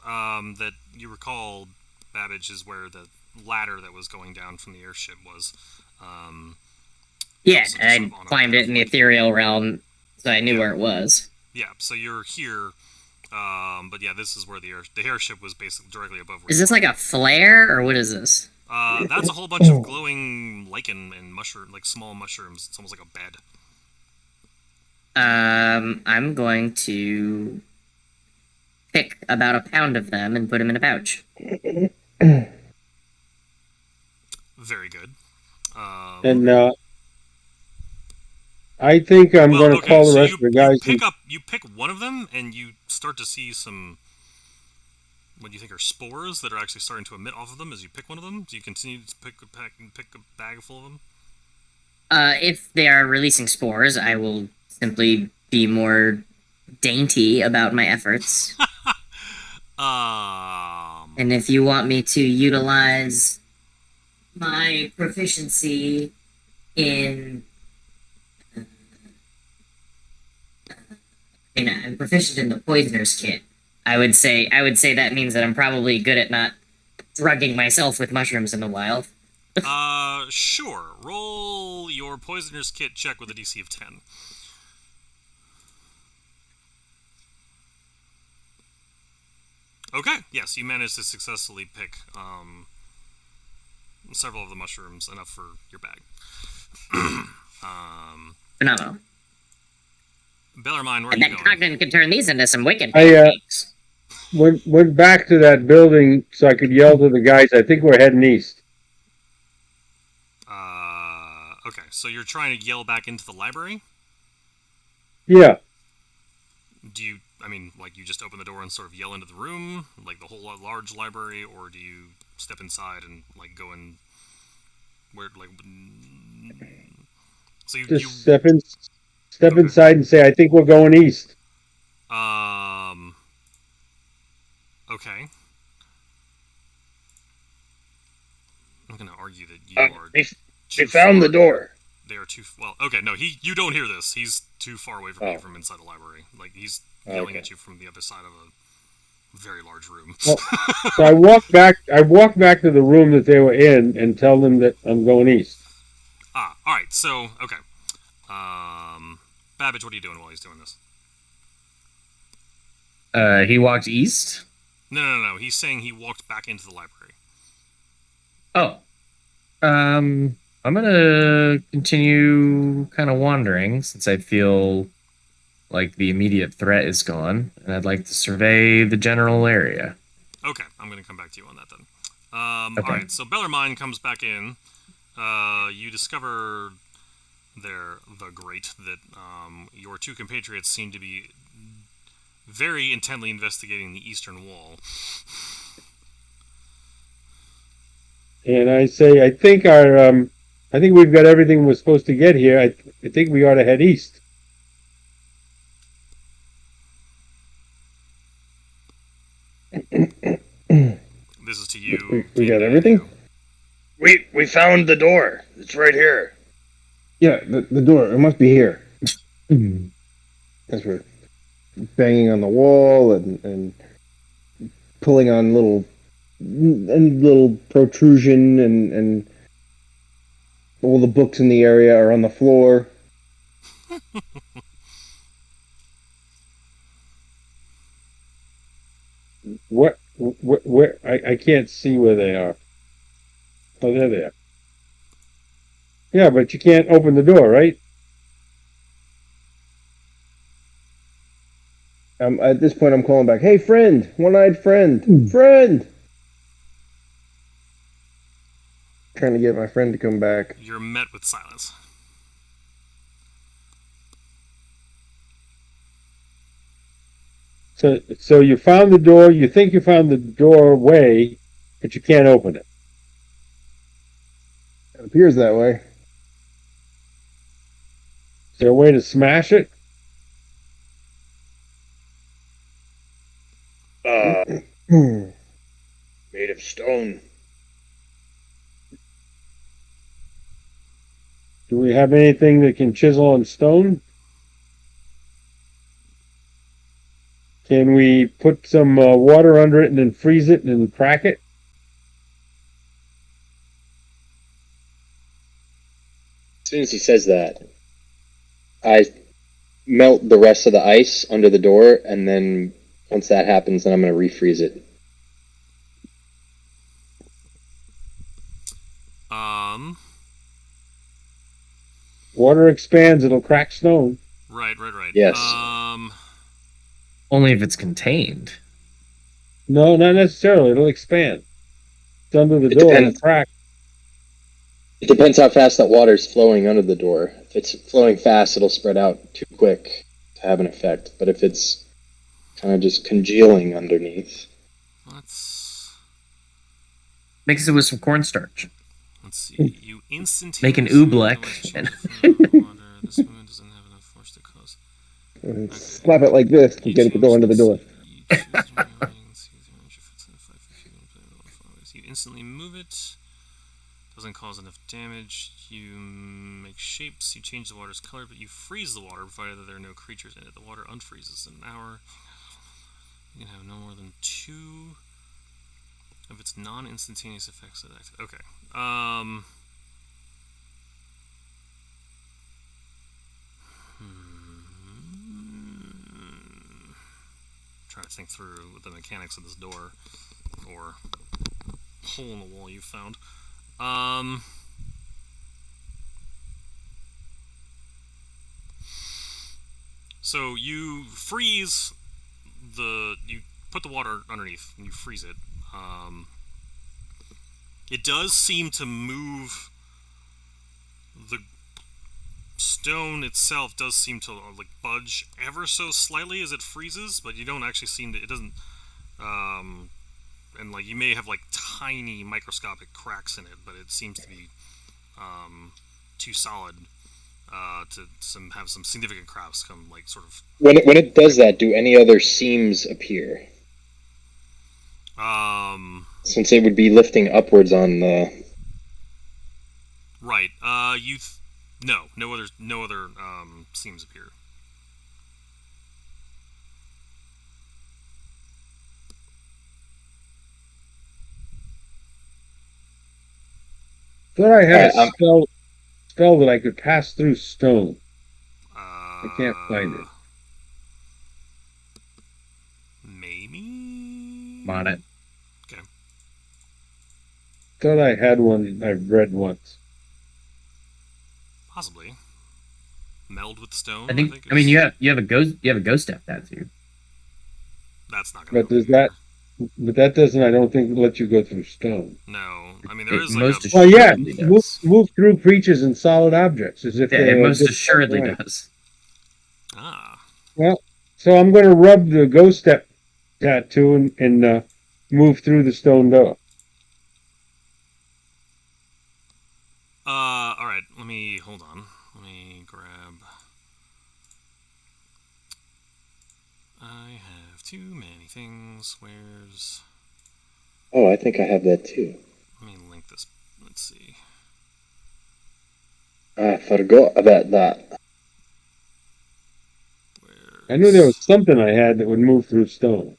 that you recall, Babbage, is where the ladder that was going down from the airship was. Yeah, I climbed it in the ethereal realm, so I knew where it was. Yeah, so you're here, but yeah, this is where the airship was basically directly above. Is this like a flare, or what is this? That's a whole bunch of glowing lichen and mushroom, like small mushrooms. It's almost like a bed. I'm going to pick about a pound of them and put them in a pouch. Very good. I think I'm Well, going to okay, call the so rest of the guys. you pick one of them, and you start to see some what you think are spores that are actually starting to emit off of them as you pick one of them. Do you continue to pick a bag full of them? If they are releasing spores, I will simply be more dainty about my efforts. And if you want me to utilize my proficiency in, I'm proficient in the poisoner's kit. I would say that means that I'm probably good at not drugging myself with mushrooms in the wild. Sure. Roll your poisoner's kit check with a DC of 10. Okay, yes, you managed to successfully pick several of the mushrooms, enough for your bag. Phenomenal. Bellarmine, where are And you then going? Cognan can turn these into some wicked I, techniques. went back to that building so I could yell to the guys. I think we're heading east. Okay, so you're trying to yell back into the library? Yeah. Do you, I mean, like, you just open the door and sort of yell into the room, like the whole large library, or do you step inside and, like, go in, where, like, so you... Just step inside and say, I think we're going east. Okay. I'm gonna argue that you are... We found the door. They are too... Well, okay, no, you don't hear this. He's too far away from you from inside the library. Like, he's yelling at you from the other side of a very large room. Well, so I walk back to the room that they were in and tell them that I'm going east. Alright, so, okay. Babbage, what are you doing while he's doing this? He walked east. No. He's saying he walked back into the library. Oh. I'm gonna continue kind of wandering since I feel like the immediate threat is gone, and I'd like to survey the general area. Okay, I'm gonna come back to you on that then. Okay. Alright, so Bellarmine comes back in. You discover the Great that your two compatriots seem to be very intently investigating the eastern wall. And I say, I think we've got everything we're supposed to get here. I think we ought to head east. This is to you. We got everything? We found the door. It's right here. Yeah, the door. It must be here. As we're banging on the wall and pulling on any little protrusion and all the books in the area are on the floor. Where I can't see where they are. Oh, there they are. Yeah, but you can't open the door, right? At this point, I'm calling back. Hey, friend! One-eyed friend! Friend! Trying to get my friend to come back. You're met with silence. So you found the door. You think you found the doorway, but you can't open it. It appears that way. Is there a way to smash it? Made of stone. Do we have anything that can chisel on stone? Can we put some water under it and then freeze it and then crack it? As soon as he says that, I melt the rest of the ice under the door, and then once that happens, then I'm going to refreeze it. Water expands, it'll crack stone. Right. Yes. Only if it's contained. No, not necessarily. It'll expand. It's under the It door and depends. it cracks. It depends how fast that water's flowing under the door. If it's flowing fast, it'll spread out too quick to have an effect. But if it's kind of just congealing underneath, Let's Mix it with some cornstarch. see. You instantaneously Make an move the oobleck. wedge to the water. This movement doesn't have enough force to cause. Slap it like this to get it to go under the door. You instantly move it. Doesn't cause enough damage. You make shapes. You change the water's color, but you freeze the water, provided that there are no creatures in it. The water unfreezes in an hour. You can have no more than 2 of its non-instantaneous effects that active. Okay. Trying to think through the mechanics of this door or hole in the wall you found. So you freeze you put the water underneath and you freeze it. It does seem to move. The stone itself does seem to like budge ever so slightly as it freezes, but you don't actually seem to. It doesn't. And like you may have like tiny microscopic cracks in it, but it seems to be too solid to have some significant cracks come like sort of. when it does that, do any other seams appear? Since it would be lifting upwards on the. Right. No other seams appear. Thought I had Alright, a spell that I could pass through stone. I can't find it. Maybe. I'm on it. Okay. Thought I had one I've read once. Possibly. Meld with stone. I think. I mean, you have a ghost step tattoo. That's not gonna. But does that? But that doesn't. I don't think let you go through stone. No, I mean there It is like most a. Well, yeah, assuredly does. move through creatures and solid objects as if Yeah, they it were most just- assuredly right. does. Well, so I'm going to rub the ghost step tattoo and move through the stone door. All right. Let me hold on. Let me grab. I have too many things. Where's? Oh, I think I have that too. Let me link this. Let's see. I forgot about that. I knew there was something I had that would move through stone.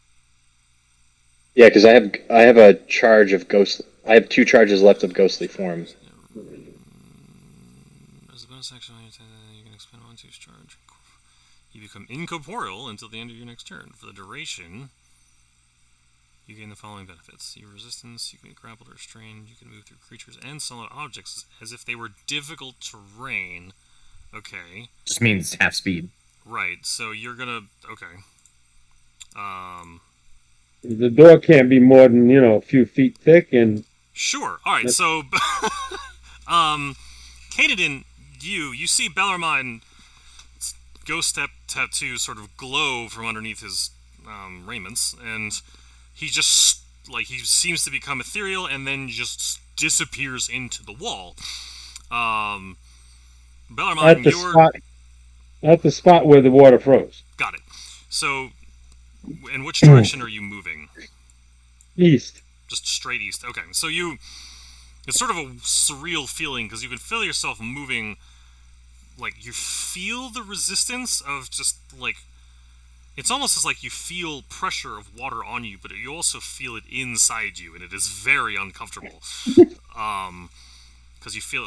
Yeah, because I have a charge of ghost. I have 2 charges left of ghostly form. As a bonus action, you can expend 1/2 charge. You become incorporeal until the end of your next turn. For the duration, you gain the following benefits: your resistance, you can be grappled or restrained, you can move through creatures and solid objects as if they were difficult terrain. Okay. Just means half speed. Right, so you're gonna. Okay. The door can't be more than a few feet thick, and Sure. Alright, so. Kanadin, you see Bellarmine's ghost step tattoo sort of glow from underneath his raiments, and he just. He seems to become ethereal and then just disappears into the wall. Bellarmine, at the spot where the water froze. Got it. So, in which direction are you moving? East. Just straight east. Okay, so it's sort of a surreal feeling because you can feel yourself moving, you feel the resistance of just, it's almost as like you feel pressure of water on you, but you also feel it inside you, and it is very uncomfortable. Because you feel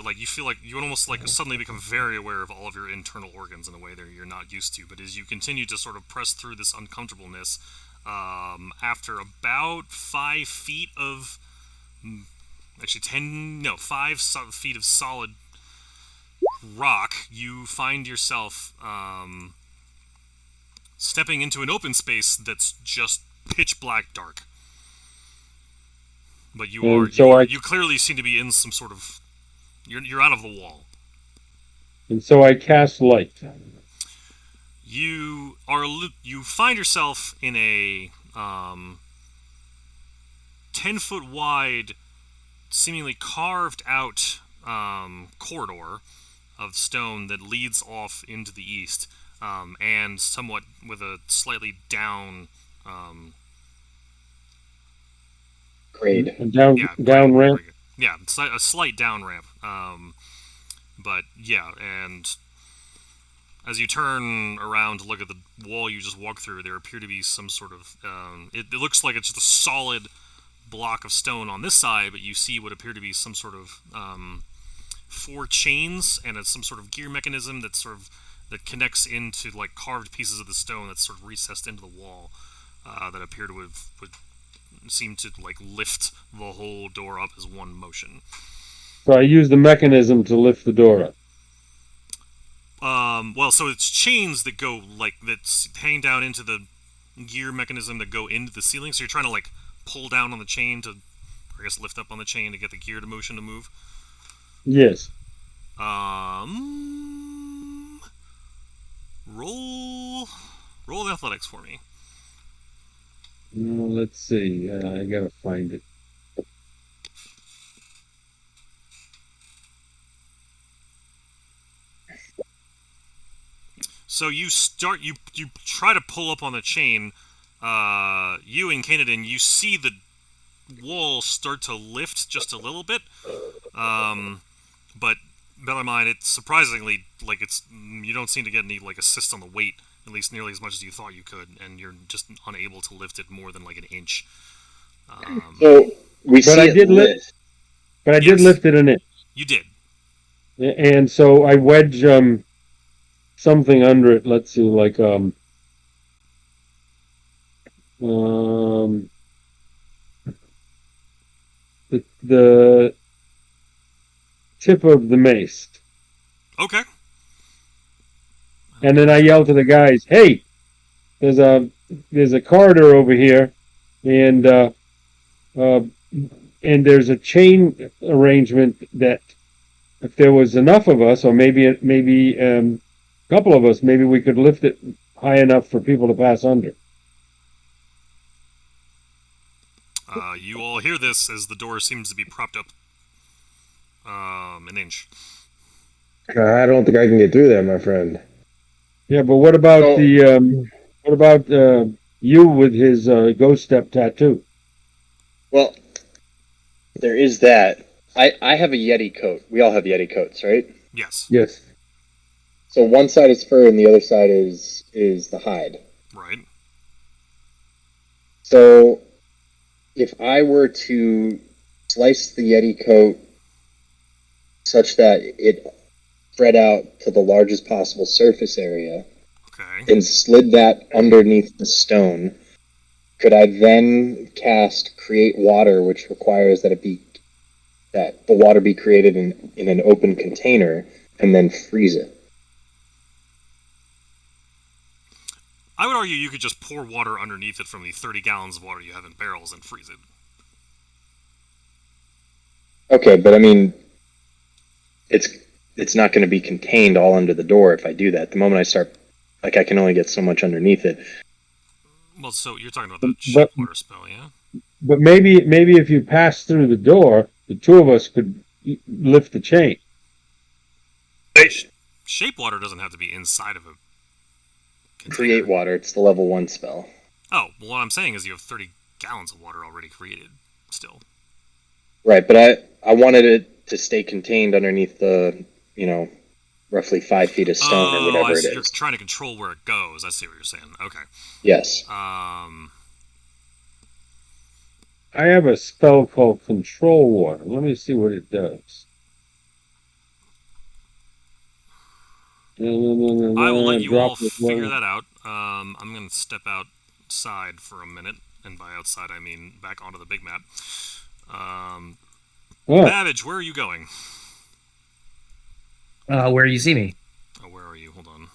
it, you almost suddenly become very aware of all of your internal organs in a way that you're not used to. But as you continue to sort of press through this uncomfortableness, after about 5 feet of, actually 5 feet of solid rock, you find yourself stepping into an open space that's just pitch black dark. But you clearly seem to be in some sort of You're out of the wall. And so I cast light. You find yourself in a 10-foot wide, seemingly carved out corridor of stone that leads off into the east, and somewhat with a slightly down. Grade. Down Grade. ramp. Yeah, a slight down ramp. But yeah, and as you turn around to look at the wall you just walked through, there appear to be some sort of. It looks like it's just a solid block of stone on this side, but you see what appear to be some sort of 4 chains and it's some sort of gear mechanism that connects into like carved pieces of the stone that's sort of recessed into the wall that appear to have would seem to like lift the whole door up as one motion. So I use the mechanism to lift the door up. Well, so it's chains that go like that's hang down into the gear mechanism that go into the ceiling. So you're trying to like pull down on the chain to, I guess, lift up on the chain to get the gear to motion to move. Yes. Roll athletics for me. Let's see. I gotta find it. So you try to pull up on the chain. You and Canadin, you see the wall start to lift just a little bit. But bear in mind, it's surprisingly like you don't seem to get any like assist on the weight, at least nearly as much as you thought you could, and you're just unable to lift it more than like an inch. So we But see I it did lift. But I Yes. did lift it an inch. You did. And so I wedge something under it. Let's see, like the tip of the mace, Okay. and then I yell to the guys, "Hey, there's a corridor over here, and there's a chain arrangement that if there was enough of us, or maybe a couple of us, maybe we could lift it high enough for people to pass under." You all hear this as the door seems to be propped up an inch. I don't think I can get through there, my friend. Yeah, but what about So- what about you with his ghost step tattoo? Well, there is that. I have a Yeti coat. We all have Yeti coats, right? Yes. Yes. So one side is fur and the other side is the hide. Right. So if I were to slice the Yeti coat such that it spread out to the largest possible surface area Okay. and slid that underneath the stone, could I then cast Create Water, which requires that the water be created in an open container and then freeze it? I would argue you could just pour water underneath it from the 30 gallons of water you have in barrels and freeze it. Okay, but I mean, it's not going to be contained all under the door if I do that. The moment I start, like, I can only get so much underneath it. Well, so you're talking about the But- shape water spell, yeah? But maybe if you pass through the door, the two of us could lift the chain. Shape water doesn't have to be inside of a container. Create Water, it's the level 1 spell. Oh, well, what I'm saying is you have 30 gallons of water already created still. Right, but I wanted it to stay contained underneath the, roughly 5 feet of stone or whatever I it see. You're is. trying to control where it goes. I see what you're saying. Okay. Yes. I have a spell called Control Water. Let me see what it does. I will let you all Drop this figure one. that out. I'm going to step outside for a minute, and by outside I mean back onto the big map. Oh, Babbage, where are you going? Where you see me. Oh, where are you? Hold on.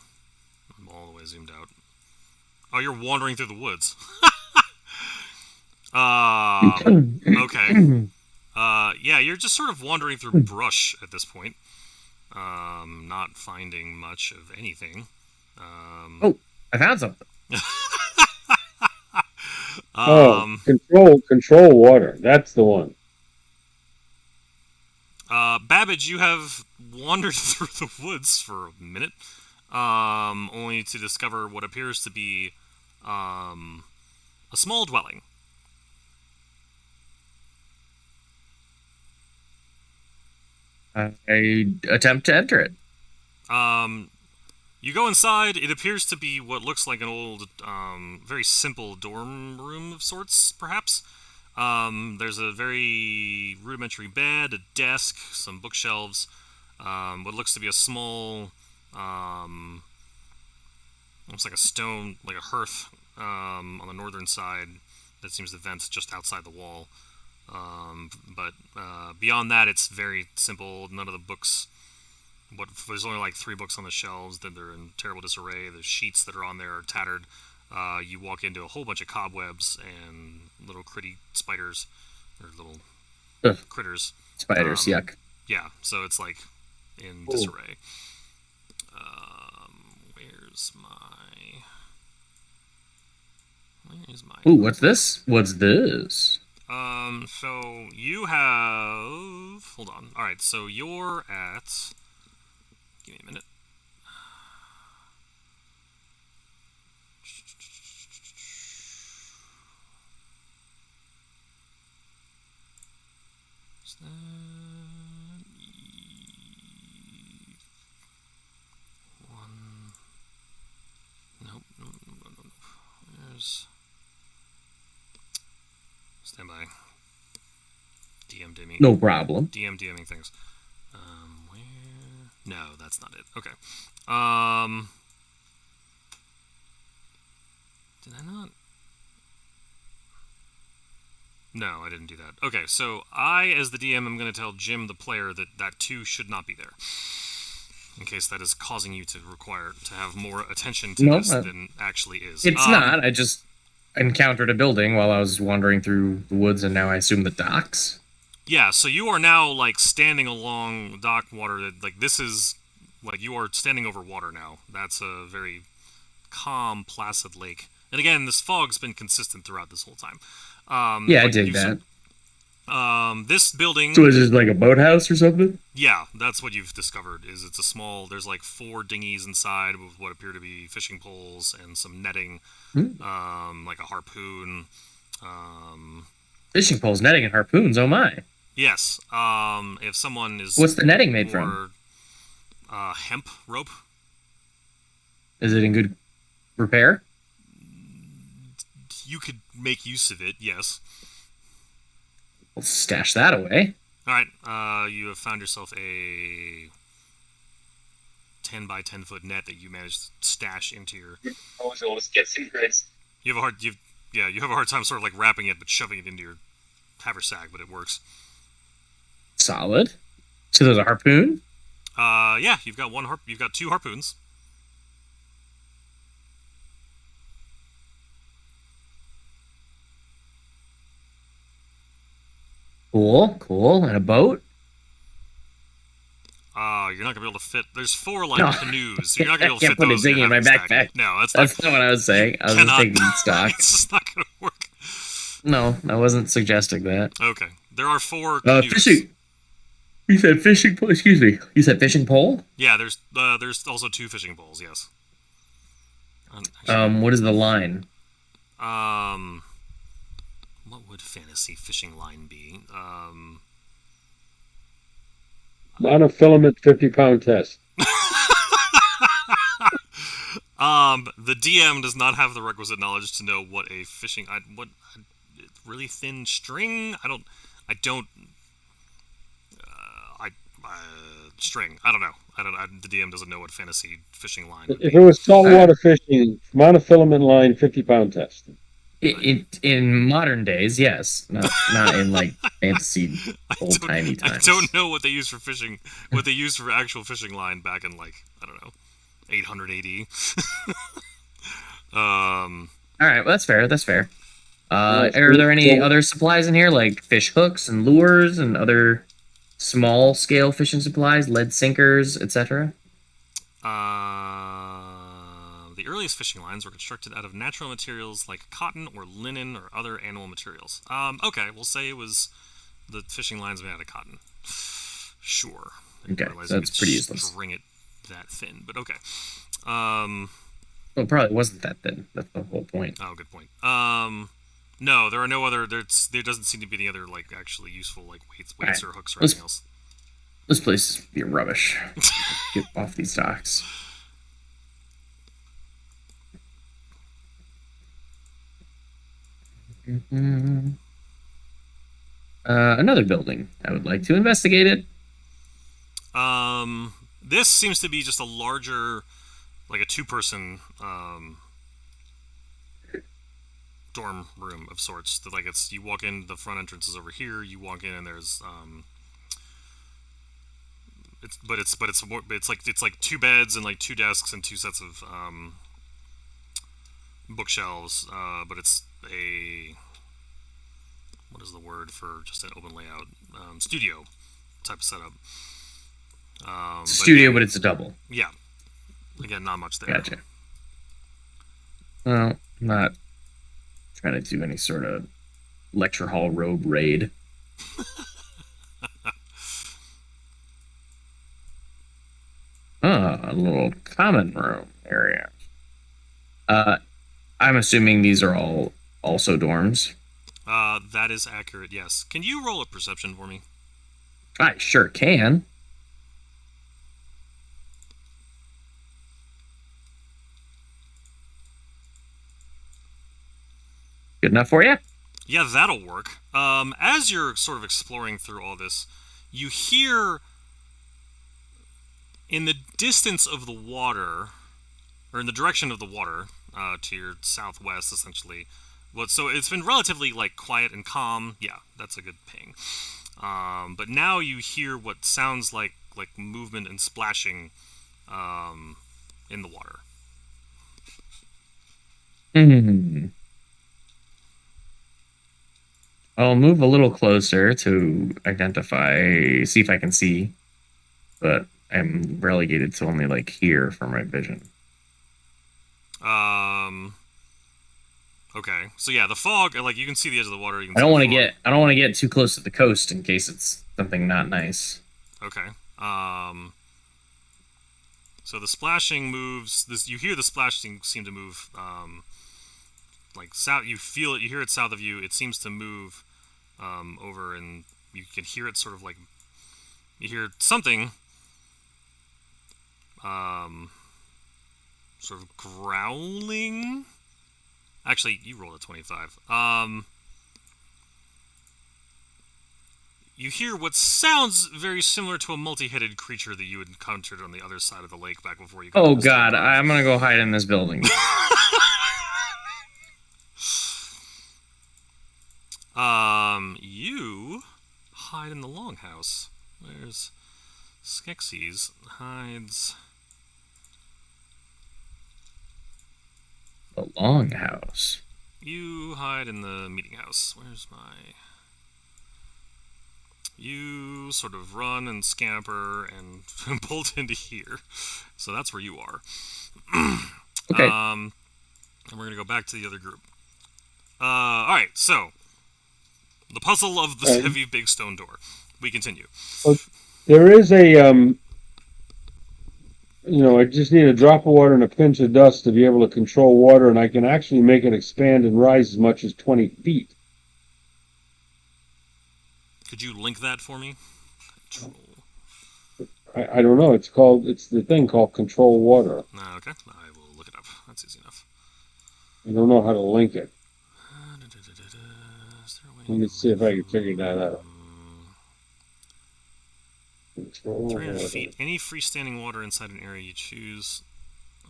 I'm all the way zoomed out. Oh, you're wandering through the woods. Okay. yeah, you're just sort of wandering through brush at this point. Not finding much of anything. Oh, I found something. Control water. That's the one. Babbage, you have wandered through the woods for a minute, only to discover what appears to be a small dwelling. I attempt to enter it. You go inside. It appears to be what looks like an old, very simple dorm room of sorts, perhaps. There's a very rudimentary bed, a desk, some bookshelves, what looks to be a small, looks like a stone, like a hearth, on the northern side that seems to vent just outside the wall. But beyond that, it's very simple. None of the books. There's only like 3 books on the shelves. That they're in terrible disarray. The sheets that are on there are tattered. You walk into a whole bunch of cobwebs and little critty spiders, or little critters. Spiders, yuck. Yeah, so it's like in disarray. Where's my? Ooh, what's this? What's this? So you have. Hold on. All right, so you're at. Give me a minute. Is that one? Nope. There's. Stand by. DM DMing. No problem. DMing things. Where? No, that's not it. Okay. Did I not? No, I didn't do that. Okay, so I, as the DM, am going to tell Jim, the player, that 2 should not be there. In case that is causing you to require to have more attention to this than actually is. It's not. I just encountered a building while I was wandering through the woods, and now I assume the docks. Yeah, so you are now like standing along dock water. Like this is like you are standing over water now. That's a very calm, placid lake. And again, this fog's been consistent throughout this whole time. Yeah, I dig that. This building. So is this like a boathouse or something? Yeah, that's what you've discovered. Is it's a small. There's like 4 dinghies inside with what appear to be fishing poles and some netting, like a harpoon. Fishing poles, netting, and harpoons. Oh my! Yes. If someone is. What's the netting made from? Hemp rope. Is it in good repair? You could make use of it. Yes. We'll stash that away. All right. You have found yourself a 10 by 10 foot net that you managed to stash into your. Always gets secrets. You have a hard time sort of like wrapping it, but shoving it into your haversack, but it works. Solid. So there's a harpoon. Yeah, you've got You've got 2 harpoons. Cool. And a boat? You're not gonna be able to fit. The's 4 like No. canoes. You're not gonna be able to I fit can't put a those dinghy in my haversack. backpack. No, that's not what I was saying. I was just taking stock. It's just not gonna work. No, I wasn't suggesting that. Okay, there are 4 canoes. Fishing. You said fishing pole? Excuse me. You said fishing pole? Yeah, there's also 2 fishing poles. Yes. What is the line? What would fantasy fishing line be? Monofilament 50-pound test. The DM does not have the requisite knowledge to know what a fishing really thin string. String. I don't know. The DM doesn't know what fantasy fishing line. If it was saltwater fishing, monofilament line 50-pound test. In modern days, yes, not in like fantasy old timey times. I don't know what they use for fishing. What they used for actual fishing line back in 800 AD. All right, well, that's fair. Are there any other supplies in here, like fish hooks and lures and other small scale fishing supplies, lead sinkers, etc.? The earliest fishing lines were constructed out of natural materials like cotton or linen or other animal materials. Okay, we'll say it was the fishing lines made out of cotton. Sure. Okay, so that's pretty useless. String it that thin, but okay. Well, it probably wasn't that thin. That's the whole point. Oh, good point. No, there are no other. There doesn't seem to be any other like actually useful like weights right. or hooks or anything else. This place is being rubbish. Get off these docks. Another building. I would like to investigate it. This seems to be just a larger, like a two-person dorm room of sorts. That like it's you walk in, the front entrance is over here. You walk in and there's it's like two beds and like two desks and two sets of bookshelves. But it's a what is the word for just an open layout studio type of setup. Studio, but it's a double. Yeah. Again, not much there. Gotcha. Well, I'm not trying to do any sort of lecture hall robe raid. A little common room area. I'm assuming these are all also dorms. That is accurate, yes. Can you roll a perception for me? I sure can. Good enough for you? Yeah, that'll work. As you're sort of exploring through all this, you hear in the distance of the water, or in the direction of the water, to your southwest, essentially. So it's been relatively like quiet and calm. Yeah, that's a good ping. But now you hear what sounds like movement and splashing in the water. I'll move a little closer to identify, see if I can see, but I'm relegated to only like here for my vision. Okay. So yeah, the fog, like you can see the edge of the water. You can I don't want to get too close to the coast in case it's something not nice. Okay. So the splashing moves. You hear the splashing seem to move. Like south. You feel it. You hear it south of you. It seems to move over, and you can hear it sort of like. You hear something. Sort of growling. Actually, you rolled a 25. You hear what sounds very similar to a multi-headed creature that you encountered on the other side of the lake back before you got Oh god, I'm gonna go hide in this building. You hide in the longhouse. There's Skeksis hides... The longhouse. You hide in the meeting house. Where's my... You sort of run and scamper and bolt into here. So that's where you are. Okay. And we're going to go back to the other group. Alright, so... The puzzle of the heavy big stone door. We continue. There is a... I just need a drop of water and a pinch of dust to be able to control water, and I can actually make it expand and rise as much as 20 feet. Could you link that for me? Control. I don't know. It's the thing called control water. Okay, I will look it up. That's easy enough. I don't know how to link it. Let me see if I can figure that out. 300 feet. Any freestanding water inside an area you choose.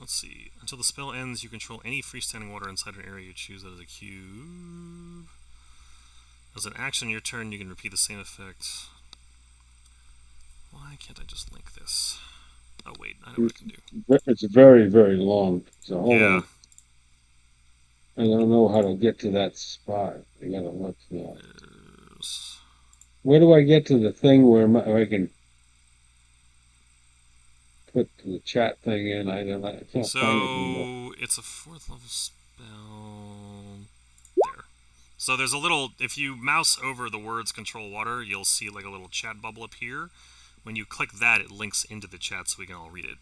Let's see. Until the spell ends, you control any freestanding water inside an area you choose. That is a cube. As an action on your turn, you can repeat the same effect. Why can't I just link this? Oh, wait. I know what I can do. It's very, very long. So hold on. I don't know how to get to that spot. I gotta look now. There's- Where do I get to the thing where I can put the chat thing in? I don't know. I can't find it anymore. So it's a 4th level spell. There. So there's a little. If you mouse over the words "control water," you'll see like a little chat bubble appear. When you click that, it links into the chat so we can all read it.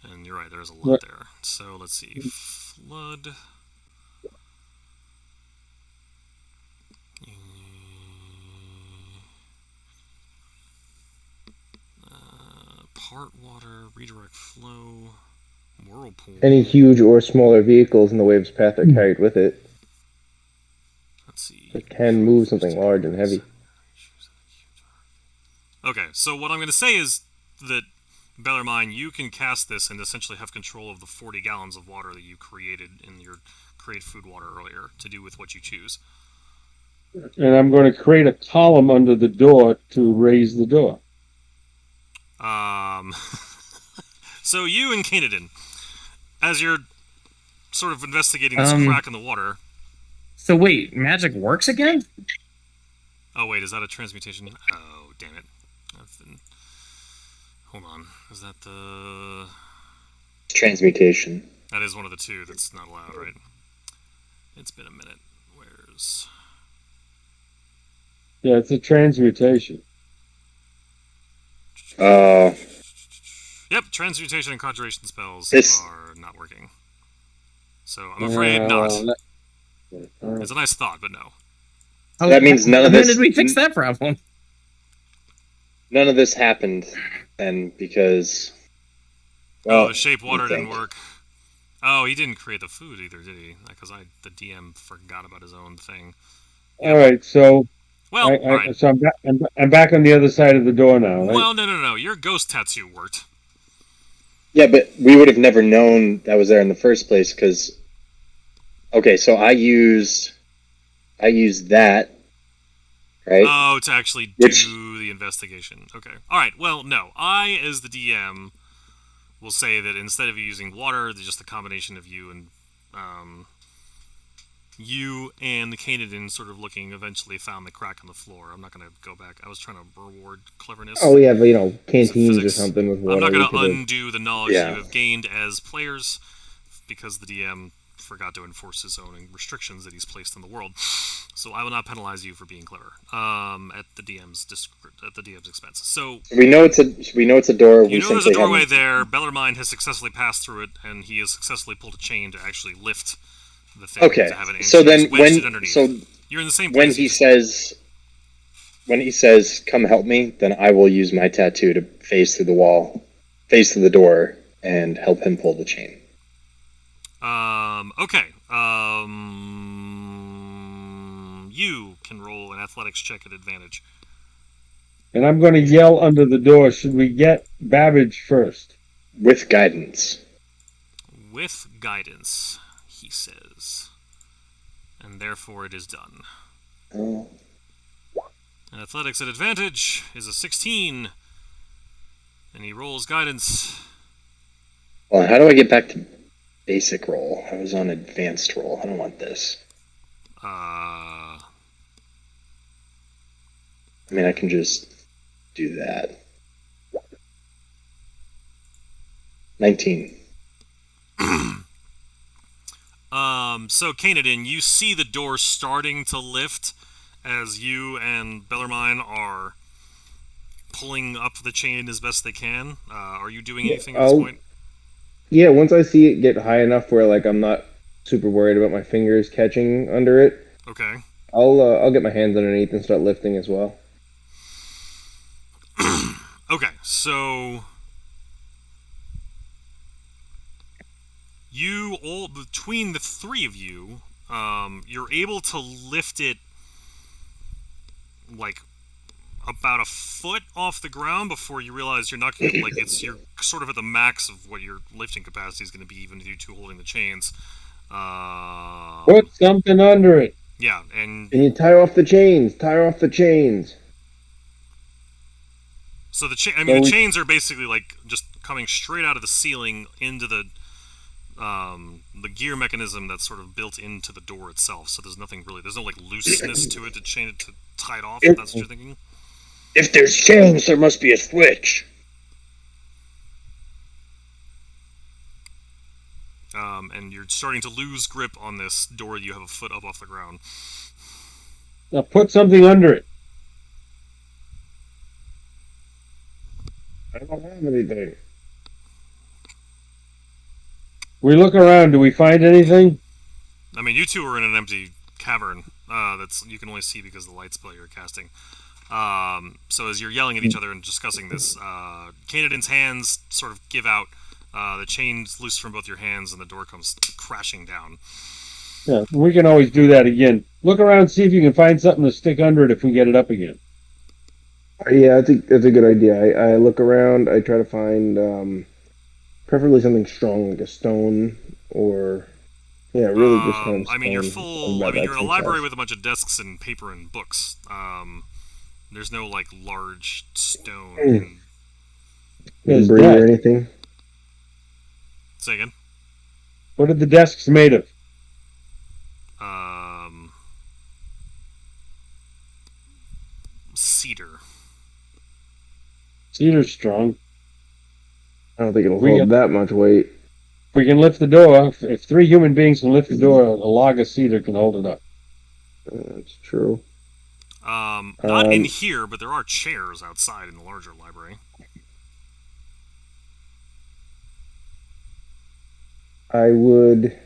And you're right, there's a lot What? there. So let's see. Flood. Part water, redirect flow, whirlpool. Any huge or smaller vehicles in the wave's path are carried with it. Let's see. It can move something large and heavy. Okay, so what I'm going to say is that, Bellarmine, you can cast this and essentially have control of the 40 gallons of water that you created in your create food water earlier to do with what you choose. And I'm going to create a column under the door to raise the door. So you and Canadin, as you're sort of investigating this crack in the water. So wait, magic works again? Oh wait, is that a transmutation? Oh, damn it. Hold on. Is that the... Transmutation. That is one of the two that's not allowed, right? It's been a minute. Where's... Yeah, it's a transmutation. Yep, transmutation and conjuration spells This- are not working. So I'm afraid not. It's a nice thought, but no. Oh, That means none of when this- did we fix that problem? None of this happened then because. Oh, the shape water you didn't think. work. Oh, he didn't create the food either, did he? Because the DM forgot about his own thing. All right, so Well, alright. so I'm back on the other side of the door now, right? Well, no. Your ghost tattoo worked. Yeah, but we would have never known that was there in the first place because. Okay, so I used that, right? Oh, to actually do Which- the investigation. Okay. Alright, well, no. I, as the DM, will say that instead of using water, just a combination of you and the Canadian sort of looking eventually found the crack in the floor. I'm not going to go back. I was trying to reward cleverness. Oh, yeah, but canteens or physics. something with water. I'm not we going to could've- undo the knowledge Yeah. you have gained as players because the DM forgot to enforce his own restrictions that he's placed in the world. So I will not penalize you for being clever at the DM's expense. So We know it's a door. you know there's a simply doorway haven't- there. Bellarmine has successfully passed through it, and he has successfully pulled a chain to actually lift the thing. Okay, To have it so then wedged it underneath. so You're in the same when place. when he says "come help me," then I will use my tattoo to face through the wall, face through the door, and help him pull the chain. Okay. You can roll an athletics check at advantage. And I'm going to yell under the door, should we get Babbage first? With guidance. With guidance, he says. And therefore it is done. Oh. And athletics at advantage is a 16. And he rolls guidance. Well, how do I get back to basic roll? I was on advanced roll. I don't want this. I mean, I can just do that. 19. So Canadin, you see the door starting to lift as you and Bellarmine are pulling up the chain as best they can. Are you doing anything at this point? Yeah, once I see it get high enough where I'm not super worried about my fingers catching under it, Okay. I'll get my hands underneath and start lifting as well. Okay, so you all, between the three of you, you're able to lift it like about a foot off the ground before you realize you're not gonna, you're sort of at the max of what your lifting capacity is going to be, even with you two holding the chains. Put something under it. Yeah, and And you tie off the chains. Tie off the chains. so the chains are basically just coming straight out of the ceiling into the the gear mechanism that's sort of built into the door itself. So there's nothing really. There's no like looseness to it to chain it to tie it off. If that's what you're thinking. If there's chains, there must be a switch. And you're starting to lose grip on this door. You have a foot up off the ground. Now put something under it. I don't have anything. We look around. Do we find anything? I mean, you two are in an empty cavern. That's you can only see because of the light spell you're casting. So as you're yelling at each other and discussing this, Canadan's hands sort of give out. The chain's loose from both your hands, and the door comes crashing down. Yeah, we can always do that again. Look around, see if you can find something to stick under it if we get it up again. Yeah, that's a good idea. I look around. I try to find preferably something strong like a stone or really just kind of. I mean, you're full. I mean, you're in a library with. with a bunch of desks and paper and books. There's no like large stone. Debris or anything. Say again. What are the desks made of? Cedar. Cedar's strong. I don't think it'll hold that much weight. If we can lift the door, if 3 human beings can lift the door, a log of cedar can hold it up. That's true. Not in here, but there are chairs outside in the larger library. I would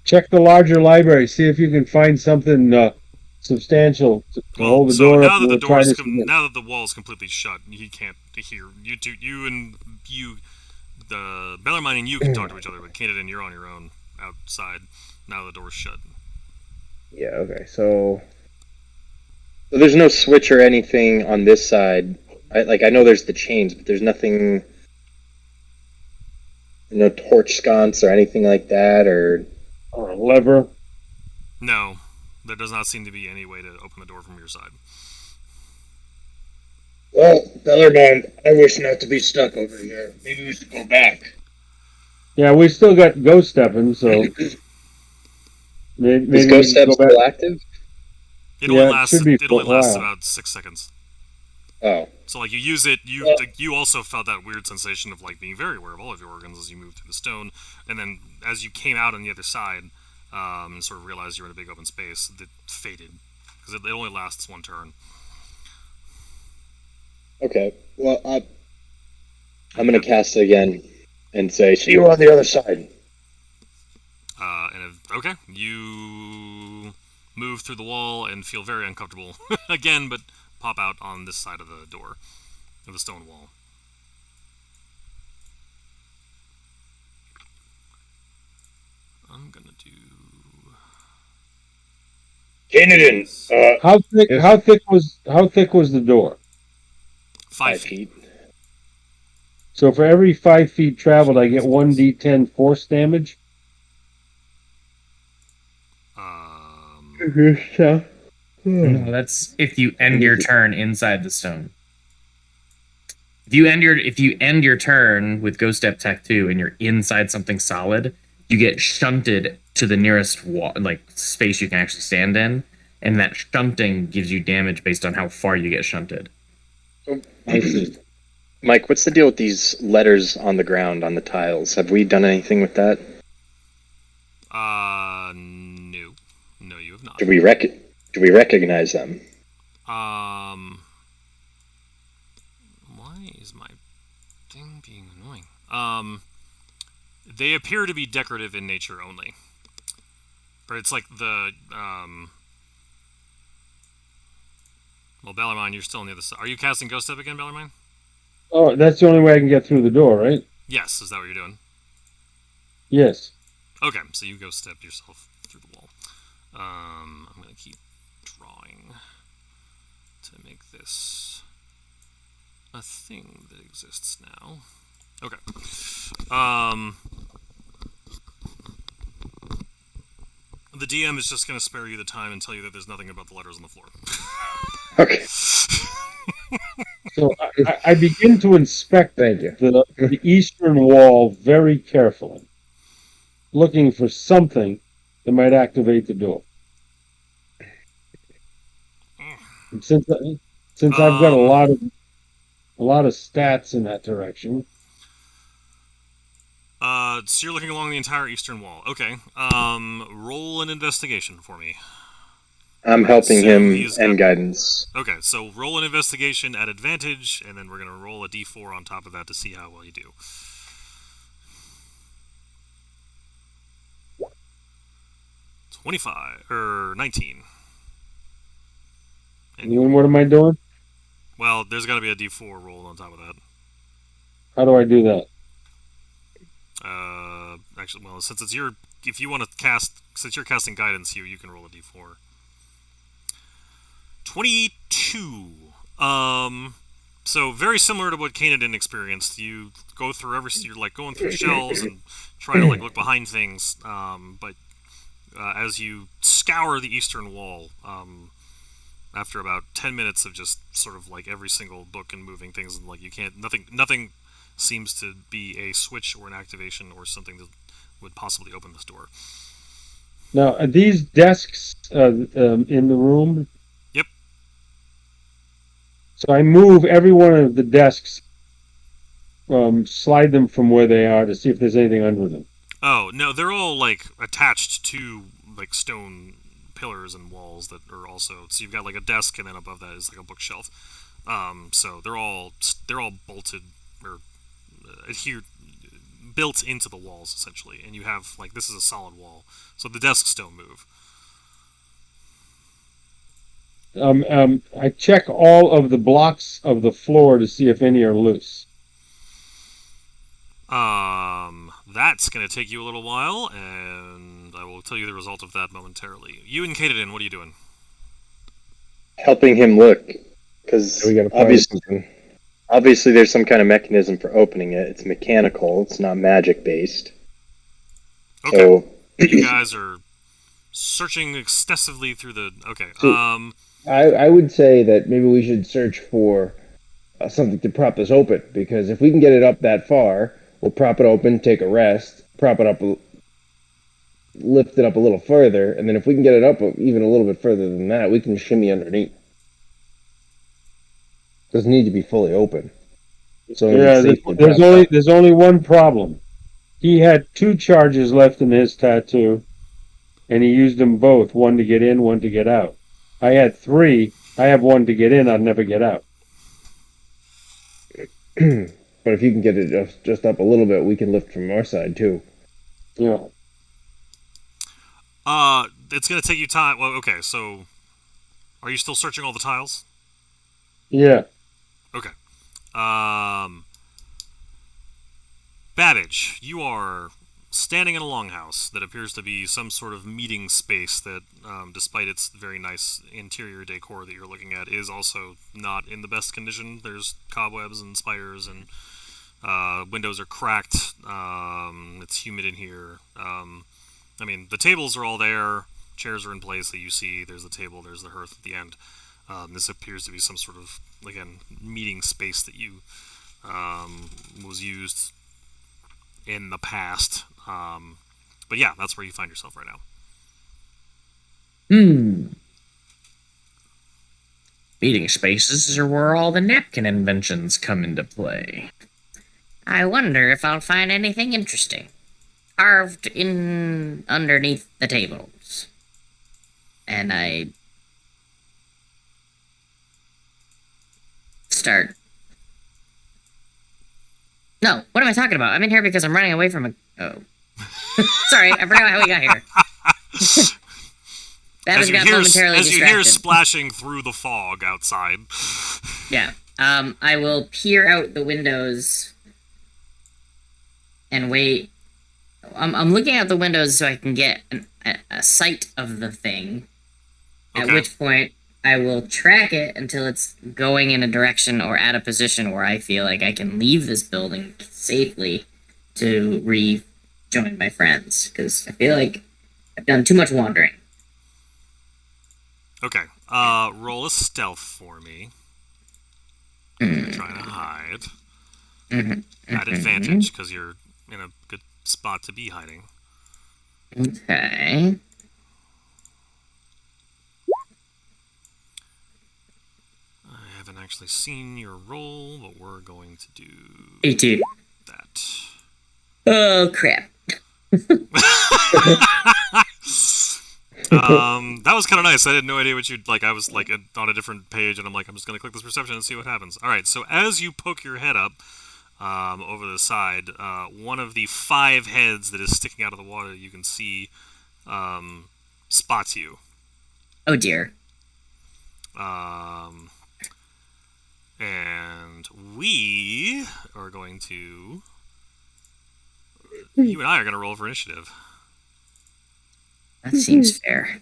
check the larger library, see if you can find something substantial to hold the door up. Now that the wall is completely shut, he can't hear you. The Bellarmine and you can talk to each other, but Canadan, you're on your own outside. Now the door's shut. Yeah. Okay. So there's no switch or anything on this side. I know there's the chains, but there's nothing. No torch sconce or anything like that, or a lever. No, there does not seem to be any way to open the door from your side. Well, Bellarmine, I wish not to be stuck over here. Maybe we should go back. Yeah, we still got ghost stepping, so maybe is ghost step still active? It only lasts about 6 seconds. Oh. So like you use it, you also felt that weird sensation of like being very aware of all of your organs as you moved through the stone, and then as you came out on the other side, and sort of realized you were in a big open space, it faded because it only lasts 1 turn. Okay, well I'm gonna cast it again and say, "See you on the other side." Okay, you move through the wall and feel very uncomfortable again, but pop out on this side of the door, of the stone wall. I'm gonna do. Canadan, how thick was the door? 5 feet. So for every 5 feet traveled, I get 1d10 force damage. No, that's if you end your turn inside the stone. If you end your turn with Ghost Step Tech 2 and you're inside something solid, you get shunted to the nearest wall, like space you can actually stand in, and that shunting gives you damage based on how far you get shunted. I see. Mike, what's the deal with these letters on the ground on the tiles? Have we done anything with that? No, you have not. Do we recognize them? Why is my thing being annoying? They appear to be decorative in nature only. Or it's like the, well, Bellarmine, you're still on the other side. Are you casting Ghost Step again, Bellarmine? Oh, that's the only way I can get through the door, right? Yes, is that what you're doing? Yes. Okay, so you Ghost Step yourself through the wall. I'm going to keep drawing to make this a thing that exists now. Okay. The DM is just going to spare you the time and tell you that there's nothing about the letters on the floor. Okay. So I begin to inspect the eastern wall very carefully. looking for something that might activate the door. And since I've got a lot of stats in that direction. So you're looking along the entire eastern wall. Okay. Roll an investigation for me. I'm helping So him he's and got- guidance. Okay, so roll an investigation at advantage, and then we're gonna roll a d4 on top of that to see how well you do. 25 or 19. And what am I doing? Well, there's got to be a d4 rolled on top of that. How do I do that? Actually, well, since it's your, if you want to cast, since you're casting guidance, you can roll a d4. 22. So very similar to what Kanadin experienced. You go through you're like going through shelves and try to like look behind things. But as you scour the eastern wall, after about 10 minutes of just sort of like every single book and moving things, and like you can't, nothing seems to be a switch or an activation or something that would possibly open this door. Now, are these desks in the room? Yep. So I move every one of the desks, slide them from where they are to see if there's anything under them. Oh, no, they're all like attached to like stone pillars and walls that are also, so you've got like a desk and then above that is like a bookshelf. So they're all bolted or adhered, built into the walls essentially, and you have like, this is a solid wall, so the desks don't move. I check all of the blocks of the floor to see if any are loose. That's gonna take you a little while, and I will tell you the result of that momentarily. You and Katadin, what are you doing? Helping him look, because We gotta find something. obviously there's some kind of mechanism for opening it. It's mechanical. It's not magic based. Okay. So You guys are searching extensively through the. Okay. I would say that maybe we should search for something to prop this open, because if we can get it up that far, we'll prop it open, take a rest, prop it up, lift it up a little further, and then if we can get it up even a little bit further than that, we can shimmy underneath. Doesn't need to be fully open. So Yeah, there's only one problem. He had 2 charges left in his tattoo, and he used them both, one to get in, one to get out. I had 3. I have 1 to get in. I'd never get out. But if you can get it just up a little bit, we can lift from our side too. Yeah. It's gonna take you time. Well, okay. So, are you still searching all the tiles? Yeah. Okay. Babbage, you are standing in a longhouse that appears to be some sort of meeting space that, despite its very nice interior decor that you're looking at, is also not in the best condition. There's cobwebs and spiders, and windows are cracked. It's humid in here. I mean, the tables are all there. Chairs are in place that you see. There's the table. There's the hearth at the end. This appears to be some sort of, again, meeting space that you was used in the past. But yeah, that's where you find yourself right now. Meeting spaces are where all the napkin inventions come into play. I wonder if I'll find anything interesting carved in underneath the tables. And I start. No, what am I talking about? I'm in here because I'm running away from a. Oh. Sorry, I forgot how we got here. As you got hear, momentarily as you distracted. hear splashing through the fog outside. Yeah. I will peer out the windows and wait. I'm looking out the windows so I can get a sight of the thing. At Okay. which point, I will track it until it's going in a direction or at a position where I feel like I can leave this building safely to rejoin my friends. Because I feel like I've done too much wandering. Okay. Roll a stealth for me. You're trying to hide. At advantage, because you're in a good spot to be hiding. Okay. I haven't actually seen your roll, but we're going to do 18. that. Oh, crap. That was kind of nice. I had no idea what you'd like. I was like on a different page, and I'm like, I'm just gonna click this perception and see what happens. All right. So as you poke your head up over the side, one of the 5 heads that is sticking out of the water you can see spots you. Oh, dear. And we are going to. You and I are going to roll for initiative. That seems fair.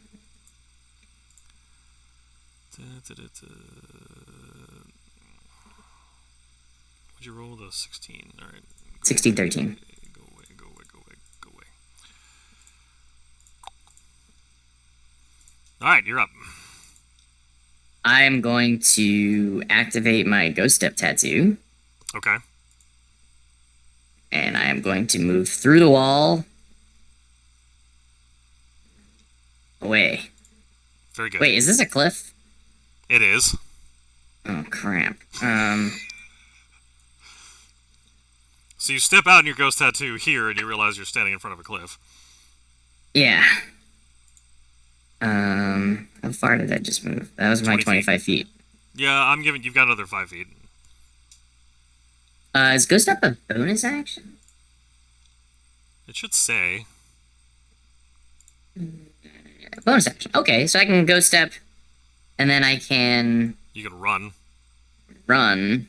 Would you roll the 16? All right. 16, 13. Go away, go away, go away, go away. All right, you're up. I'm going to activate my Ghost Step tattoo, Okay. and I am going to move through the wall. Away. Very good. Wait, is this a cliff? It is. Oh, crap. So you step out in your ghost tattoo here, and you realize you're standing in front of a cliff. Yeah. How far did I just move? That was my 25 feet. Yeah, I'm giving. You've got another 5 feet. Is Ghost Step a bonus action? It should say. Bonus action. Okay, so I can Ghost Step, and then I can You can run. run.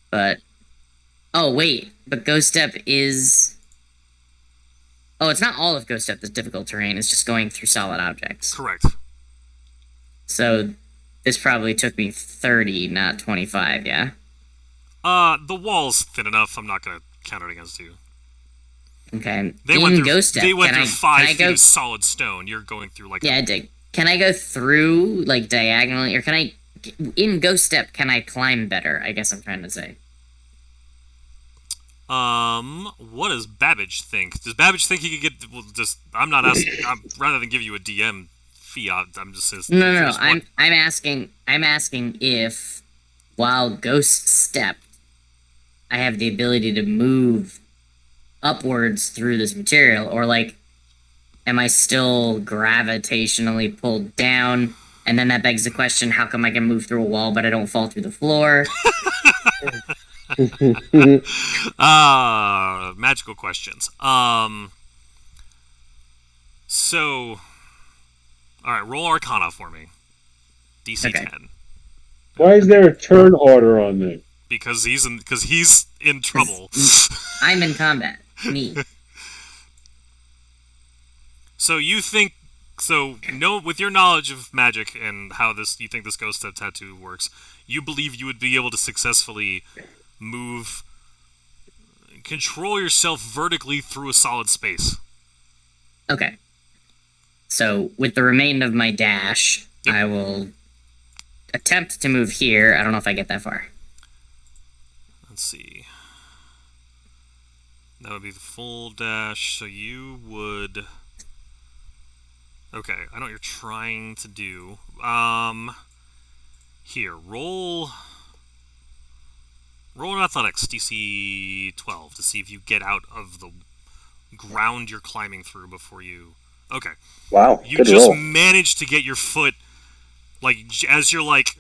But oh wait, but Ghost Step is. Oh, it's not all of Ghost Step that's difficult terrain. It's just going through solid objects. Correct. So this probably took me 30, not 25. Yeah. The wall's thin enough. I'm not gonna count it against you. Okay. They went through. Ghost Step, They went can through I- 5 can I feet go- of solid stone. You're going through like. Yeah, I dig. Can I go through like diagonally, or can I? In Ghost Step, can I climb better? I guess I'm trying to say. What does Babbage think? Does Babbage think he could get? Well, just I'm not asking. Rather than give you a DM fee, I'm just saying. No. I'm asking if, while Ghost Step, I have the ability to move upwards through this material, or like, am I still gravitationally pulled down? And then that begs the question: how come I can move through a wall but I don't fall through the floor? Magical questions. So, all right, roll Arcana for me. DC Okay. 10. Why is there a turn order on this? Because he's in trouble. I'm in combat. Me. So you think with your knowledge of magic and how you think this ghost step tattoo works, you believe you would be able to successfully control yourself vertically through a solid space. Okay. So, with the remainder of my dash, Yep. I will attempt to move here. I don't know if I get that far. Let's see. That would be the full dash, so you would. Okay, I know what you're trying to do. Here, roll an athletics, DC 12, to see if you get out of the ground you're climbing through before you. Okay. Wow, You good just roll. managed to get your foot, like, as you're, like,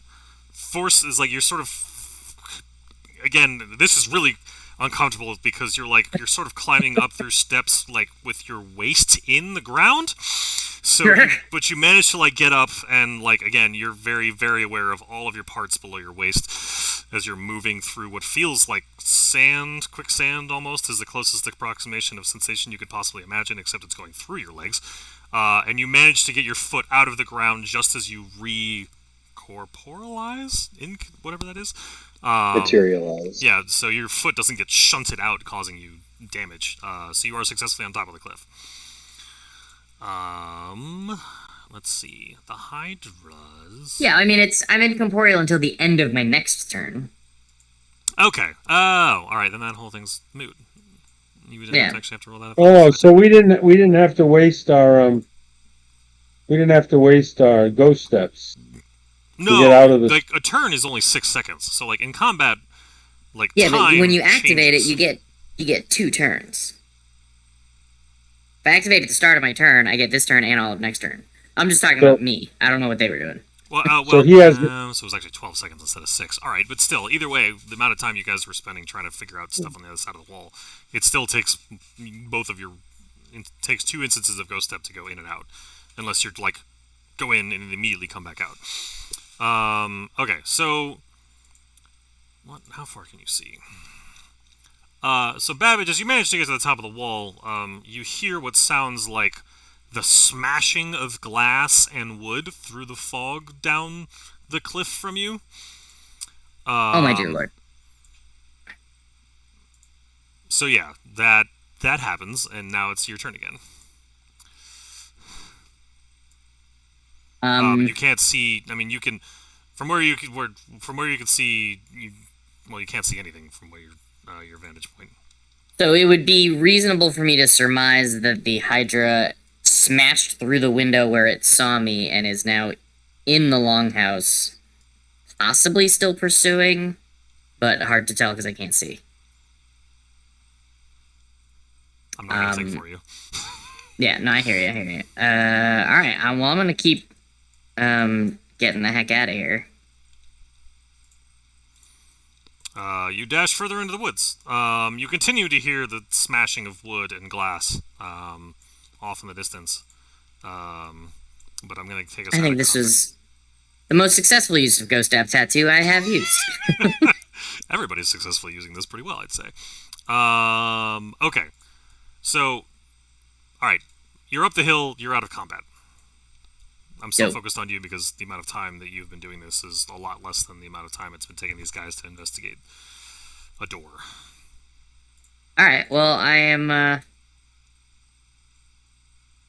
you're sort of. Again, this is really uncomfortable because you're sort of climbing up through steps, like, with your waist in the ground. So, but you manage to, like, get up and, like, again, you're very, very aware of all of your parts below your waist as you're moving through what feels like sand, quicksand almost, is the closest approximation of sensation you could possibly imagine, except it's going through your legs. And you manage to get your foot out of the ground just as you corporalize, whatever that is. Materialize. Yeah, so your foot doesn't get shunted out, causing you damage. So you are successfully on top of the cliff. Let's see. The Hydras. Yeah, I mean, I'm incorporeal until the end of my next turn. Okay. Oh, all right. Then that whole thing's moot. You would Yeah. actually have to roll that. Oh, so we didn't have to waste our ghost steps. No, get out of the- like a turn is only 6 seconds. So like in combat, like Yeah, time but when you activate changes. it, you get 2 turns. If I activate at the start of my turn, I get this turn and all of next turn. I'm just talking So- about me. I don't know what they were doing. Well, So he has- so it was actually 12 seconds instead of 6. All right, but still, either way, the amount of time you guys were spending trying to figure out stuff on the other side of the wall, it still takes both of your. It takes 2 instances of ghost step to go in and out, unless you're like go in and immediately come back out. Okay, so what? How far can you see? So Babbage, as you manage to get to the top of the wall, you hear what sounds like the smashing of glass and wood through the fog down the cliff from you. Oh my dear lord. So yeah, that happens, and now it's your turn again. You can't see. I mean, you can from where you can see. You can't see anything from where your vantage point. So it would be reasonable for me to surmise that the Hydra smashed through the window where it saw me and is now in the longhouse, possibly still pursuing, but hard to tell because I can't see. I'm not gonna think for you. Yeah, no, I hear you. All right. Well, I'm gonna keep getting the heck out of here. You dash further into the woods. You continue to hear the smashing of wood and glass off in the distance. But I'm going to take us. I think this was the most successful use of Ghost App Tattoo I have used. Everybody's successfully using this pretty well, I'd say. Okay. So, all right. You're up the hill. You're out of combat. I'm still focused on you because the amount of time that you've been doing this is a lot less than the amount of time it's been taking these guys to investigate a door. All right. Well, I am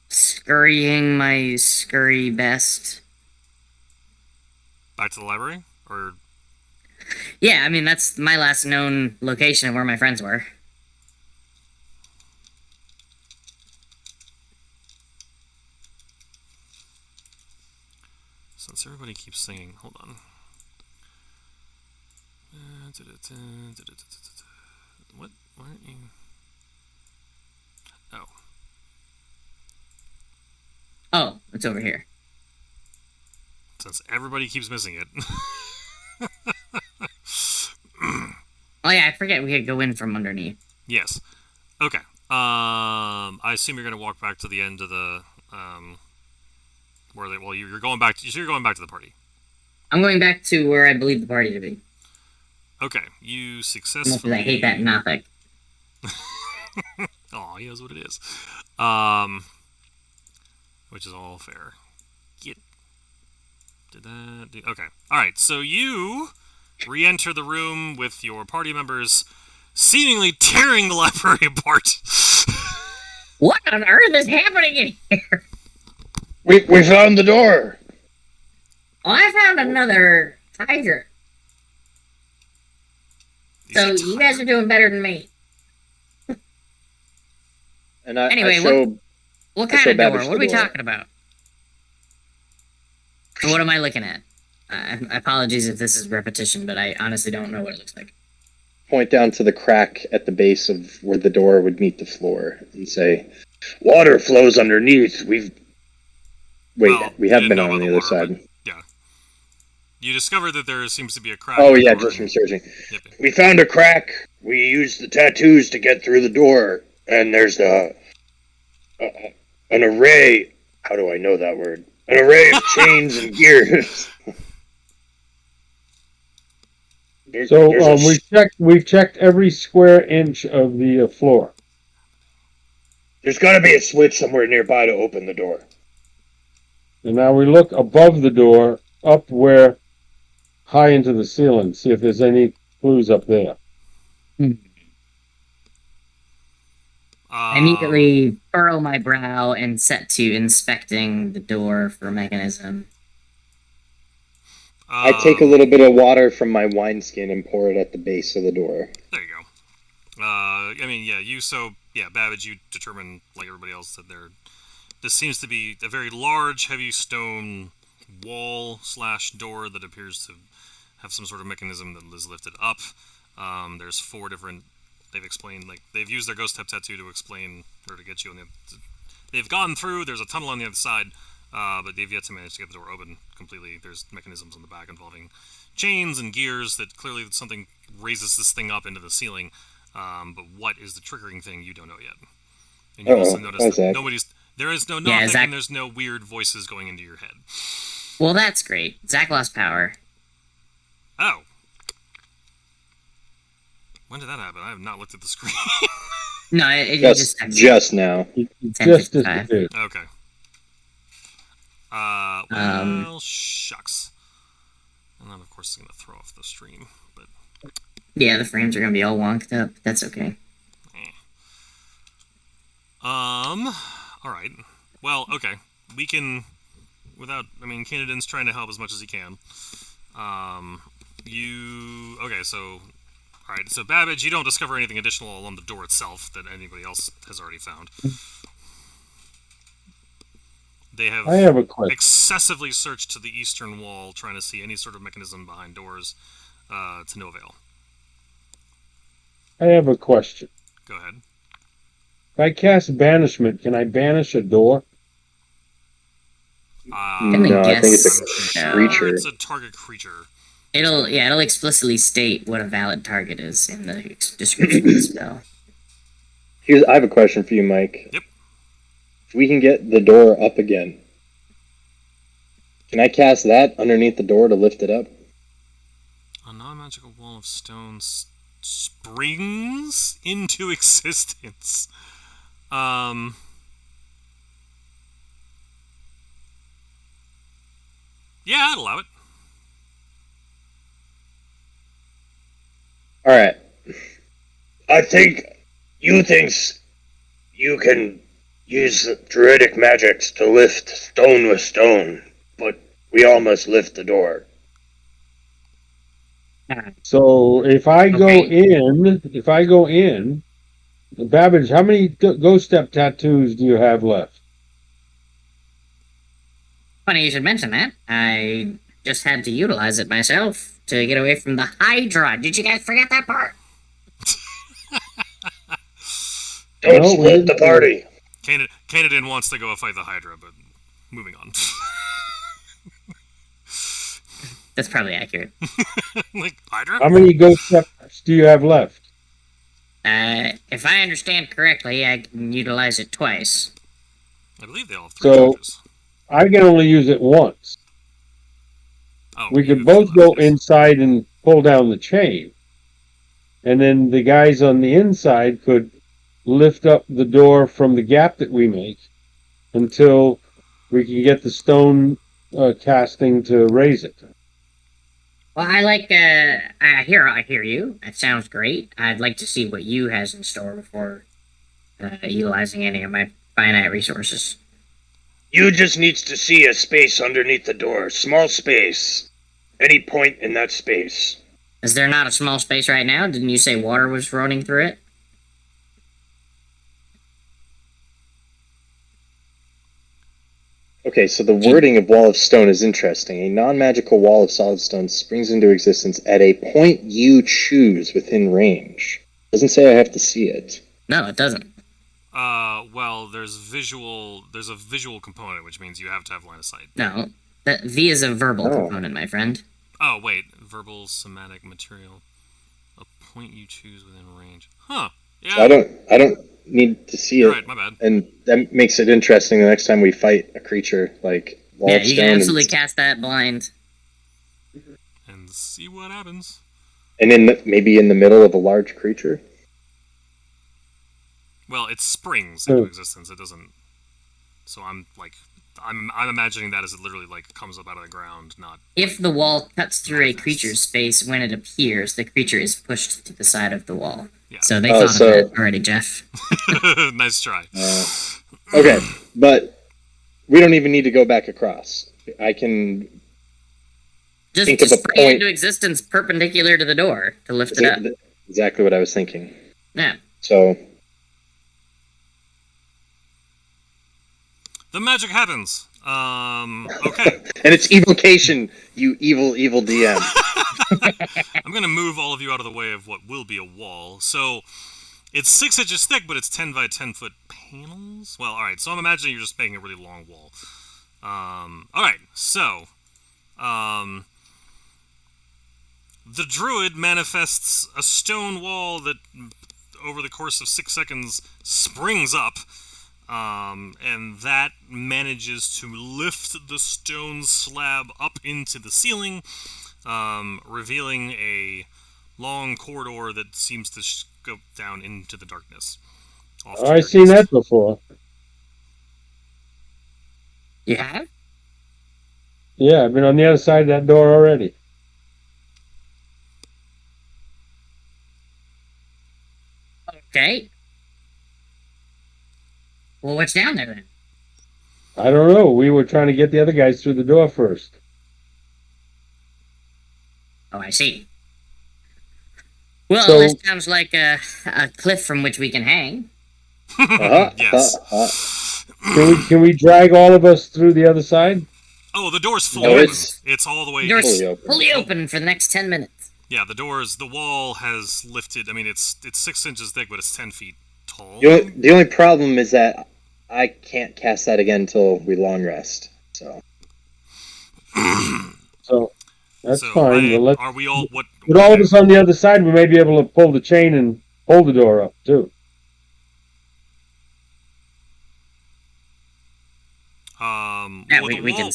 scurrying my scurry best. Back to the library, or Yeah, I mean that's my last known location of where my friends were. since everybody keeps singing, hold on. What? Why aren't you? Oh. Oh, it's over here. Since everybody keeps missing it. Oh yeah, I forget we could go in from underneath. Yes. Okay. I assume you're gonna walk back to the end of the where they. Well, you're going back. You're going back to the party. I'm going back to where I believe the party to be. Okay. You Because successfully. I hate that Nothic. Oh, he knows what it is. Which is all fair. Did that do... Okay. Alright, so you re-enter the room with your party members seemingly tearing the library apart. What on earth is happening in here? We found the door. Oh, I found another Hydra. So you guys are doing better than me. And I Anyway, show What I kind show of door? Babbage What are the we door. talking about? And what am I looking at? Apologies if this is repetition, but I honestly don't know what it looks like. point down to the crack at the base of where the door would meet the floor and say, "Water flows underneath. We have didn't been know on about the the other water, side." but yeah. You discover that there seems to be a crack. Oh in the yeah, door. just from searching. Yep. We found a crack. We used the tattoos to get through the door, and there's an array. How do I know that word? An array of chains and gears. So we've checked every square inch of the floor. There's got to be a switch somewhere nearby to open the door. And now we look above the door, up where high into the ceiling, see if there's any clues up there. I immediately furrow my brow and set to inspecting the door for mechanism. I take a little bit of water from my wineskin and pour it at the base of the door. There you go. Babbage, you determine, like everybody else, that this seems to be a very large, heavy stone wall/door that appears to have some sort of mechanism that is lifted up. There's 4 different. They've explained, like, they've used their ghost step tattoo to explain, or to get you on the. They've gone through. There's a tunnel on the other side, but they've yet to manage to get the door open completely. There's mechanisms on the back involving chains and gears that clearly something raises this thing up into the ceiling. But what is the triggering thing, you don't know yet. And you also notice that there is no nothing, and there's no weird voices going into your head. Well, that's great. Zach lost power. Oh. When did that happen? I have not looked at the screen. No, it just now. Just disappeared. Okay. Shucks. And then, of course, it's going to throw off the stream. But yeah, the frames are going to be all wonked up. That's okay. All right. Well, okay. We can, Kanadin's trying to help as much as he can. All right, so Babbage, you don't discover anything additional on the door itself that anybody else has already found. They have I have a question. excessively searched to the eastern wall, trying to see any sort of mechanism behind doors, to no avail. I have a question. Go ahead. If I cast banishment, can I banish a door? No, I think it's a creature. It's a target creature. It'll explicitly state what a valid target is in the description of the spell. I have a question for you, Mike. Yep. If we can get the door up again, can I cast that underneath the door to lift it up? A non-magical wall of stone springs into existence. Yeah, I'd allow it. Alright. I think you can use druidic magics to lift stone with stone, but we all must lift the door. So if I go in, Babbage, how many ghost step tattoos do you have left? Funny you should mention that. I just had to utilize it myself to get away from the Hydra. Did you guys forget that part? Don't split the party. Kanadin wants to go fight the Hydra, but moving on. That's probably accurate. Like, Hydra? How many ghost steps do you have left? If I understand correctly, I can utilize it twice. I believe they all have 3 charges. I can only use it once. Oh, We could both go inside and pull down the chain. And then the guys on the inside could lift up the door from the gap that we make until we can get the stone casting to raise it. Well, I hear you. That sounds great. I'd like to see what you has in store before utilizing any of my finite resources. You just needs to see a space underneath the door. Small space. Any point in that space. Is there not a small space right now? Didn't you say water was running through it? Okay, so the wording of Wall of Stone is interesting. A non-magical wall of solid stone springs into existence at a point you choose within range. Doesn't say I have to see it. No, it doesn't. Well, there's a visual component, which means you have to have line of sight. No, that V is a verbal component, my friend. Oh, wait. Verbal somatic material. A point you choose within range. Huh. Yeah. So I don't need to see it. Right, my bad. And that makes it interesting the next time we fight a creature like Wall of Stone. Yeah, you can absolutely cast that blind. And see what happens. And maybe in the middle of a large creature? Well, it springs into existence. It doesn't. So I'm imagining that as it literally comes up out of the ground, not. If the wall cuts through a creature's space when it appears, the creature is pushed to the side of the wall. Yeah. So they thought of that already, Jeff. Nice try. Okay, but we don't even need to go back across. I can just think of a spring point into existence perpendicular to the door to lift it up. Exactly what I was thinking. Yeah. So The magic happens. Okay. and it's evocation, you evil DM. I'm going to move all of you out of the way of what will be a wall. So it's 6 inches thick, but it's 10 by 10 foot panels. Well, all right. So I'm imagining you're just making a really long wall. All right. So the druid manifests a stone wall that, over the course of 6 seconds, springs up. And that manages to lift the stone slab up into the ceiling, revealing a long corridor that seems to go down into the darkness. I've seen that before. You have? Yeah, I've been on the other side of that door already. Okay. Well, what's down there then? I don't know. We were trying to get the other guys through the door first. Oh, I see. Well, So- this sounds like a cliff from which we can hang. Yes. Can we drag all of us through the other side? Oh, the door's fully No, open. it's- It's all the way. Door's fully open. fully open for the next 10 minutes. Yeah, the wall has lifted. I mean, it's 6 inches thick, but it's 10 feet tall. The only problem is that I can't cast that again until we long rest. So So that's So, fine. Well, are we all what? with all of us on the other side, we may be able to pull the chain and hold the door up too. Yeah, well, the we wall- can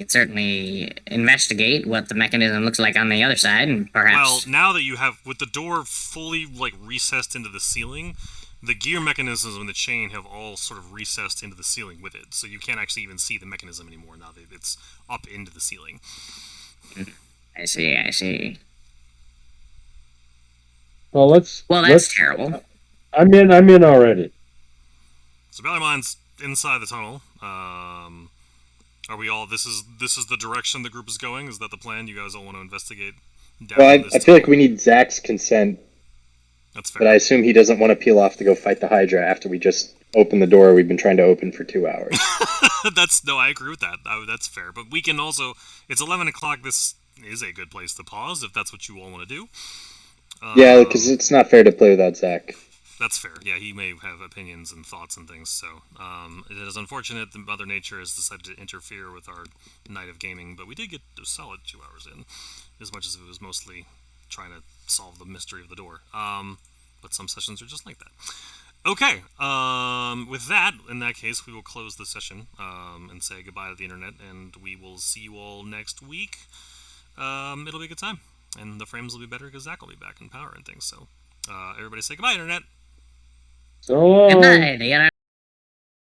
certainly investigate what the mechanism looks like on the other side, and Well, perhaps. now that you have, with the door fully recessed into the ceiling, the gear mechanisms and the chain have all sort of recessed into the ceiling with it, so you can't actually even see the mechanism anymore now that it's up into the ceiling. I see. Well, Well, that's terrible. I'm in already. So Ballymine's inside the tunnel. Are we all? This is the direction the group is going. Is that the plan? You guys all want to investigate down well, this I feel like tunnel? we need Zach's consent, That's fair. but I assume he doesn't want to peel off to go fight the Hydra after we just opened the door we've been trying to open for 2 hours. I agree with that. That's fair. But we can also. It's 11 o'clock. This is a good place to pause if that's what you all want to do. Yeah, because it's not fair to play without Zach. That's fair. Yeah, he may have opinions and thoughts and things. So it is unfortunate that Mother Nature has decided to interfere with our night of gaming, but we did get a solid 2 hours in, as much as it was mostly trying to solve the mystery of the door. But some sessions are just like that. Okay. With that, in that case, we will close the session and say goodbye to the internet, and we will see you all next week. It'll be a good time, and the frames will be better because Zach will be back in power and things. So everybody say goodbye, internet. So long. Goodbye, the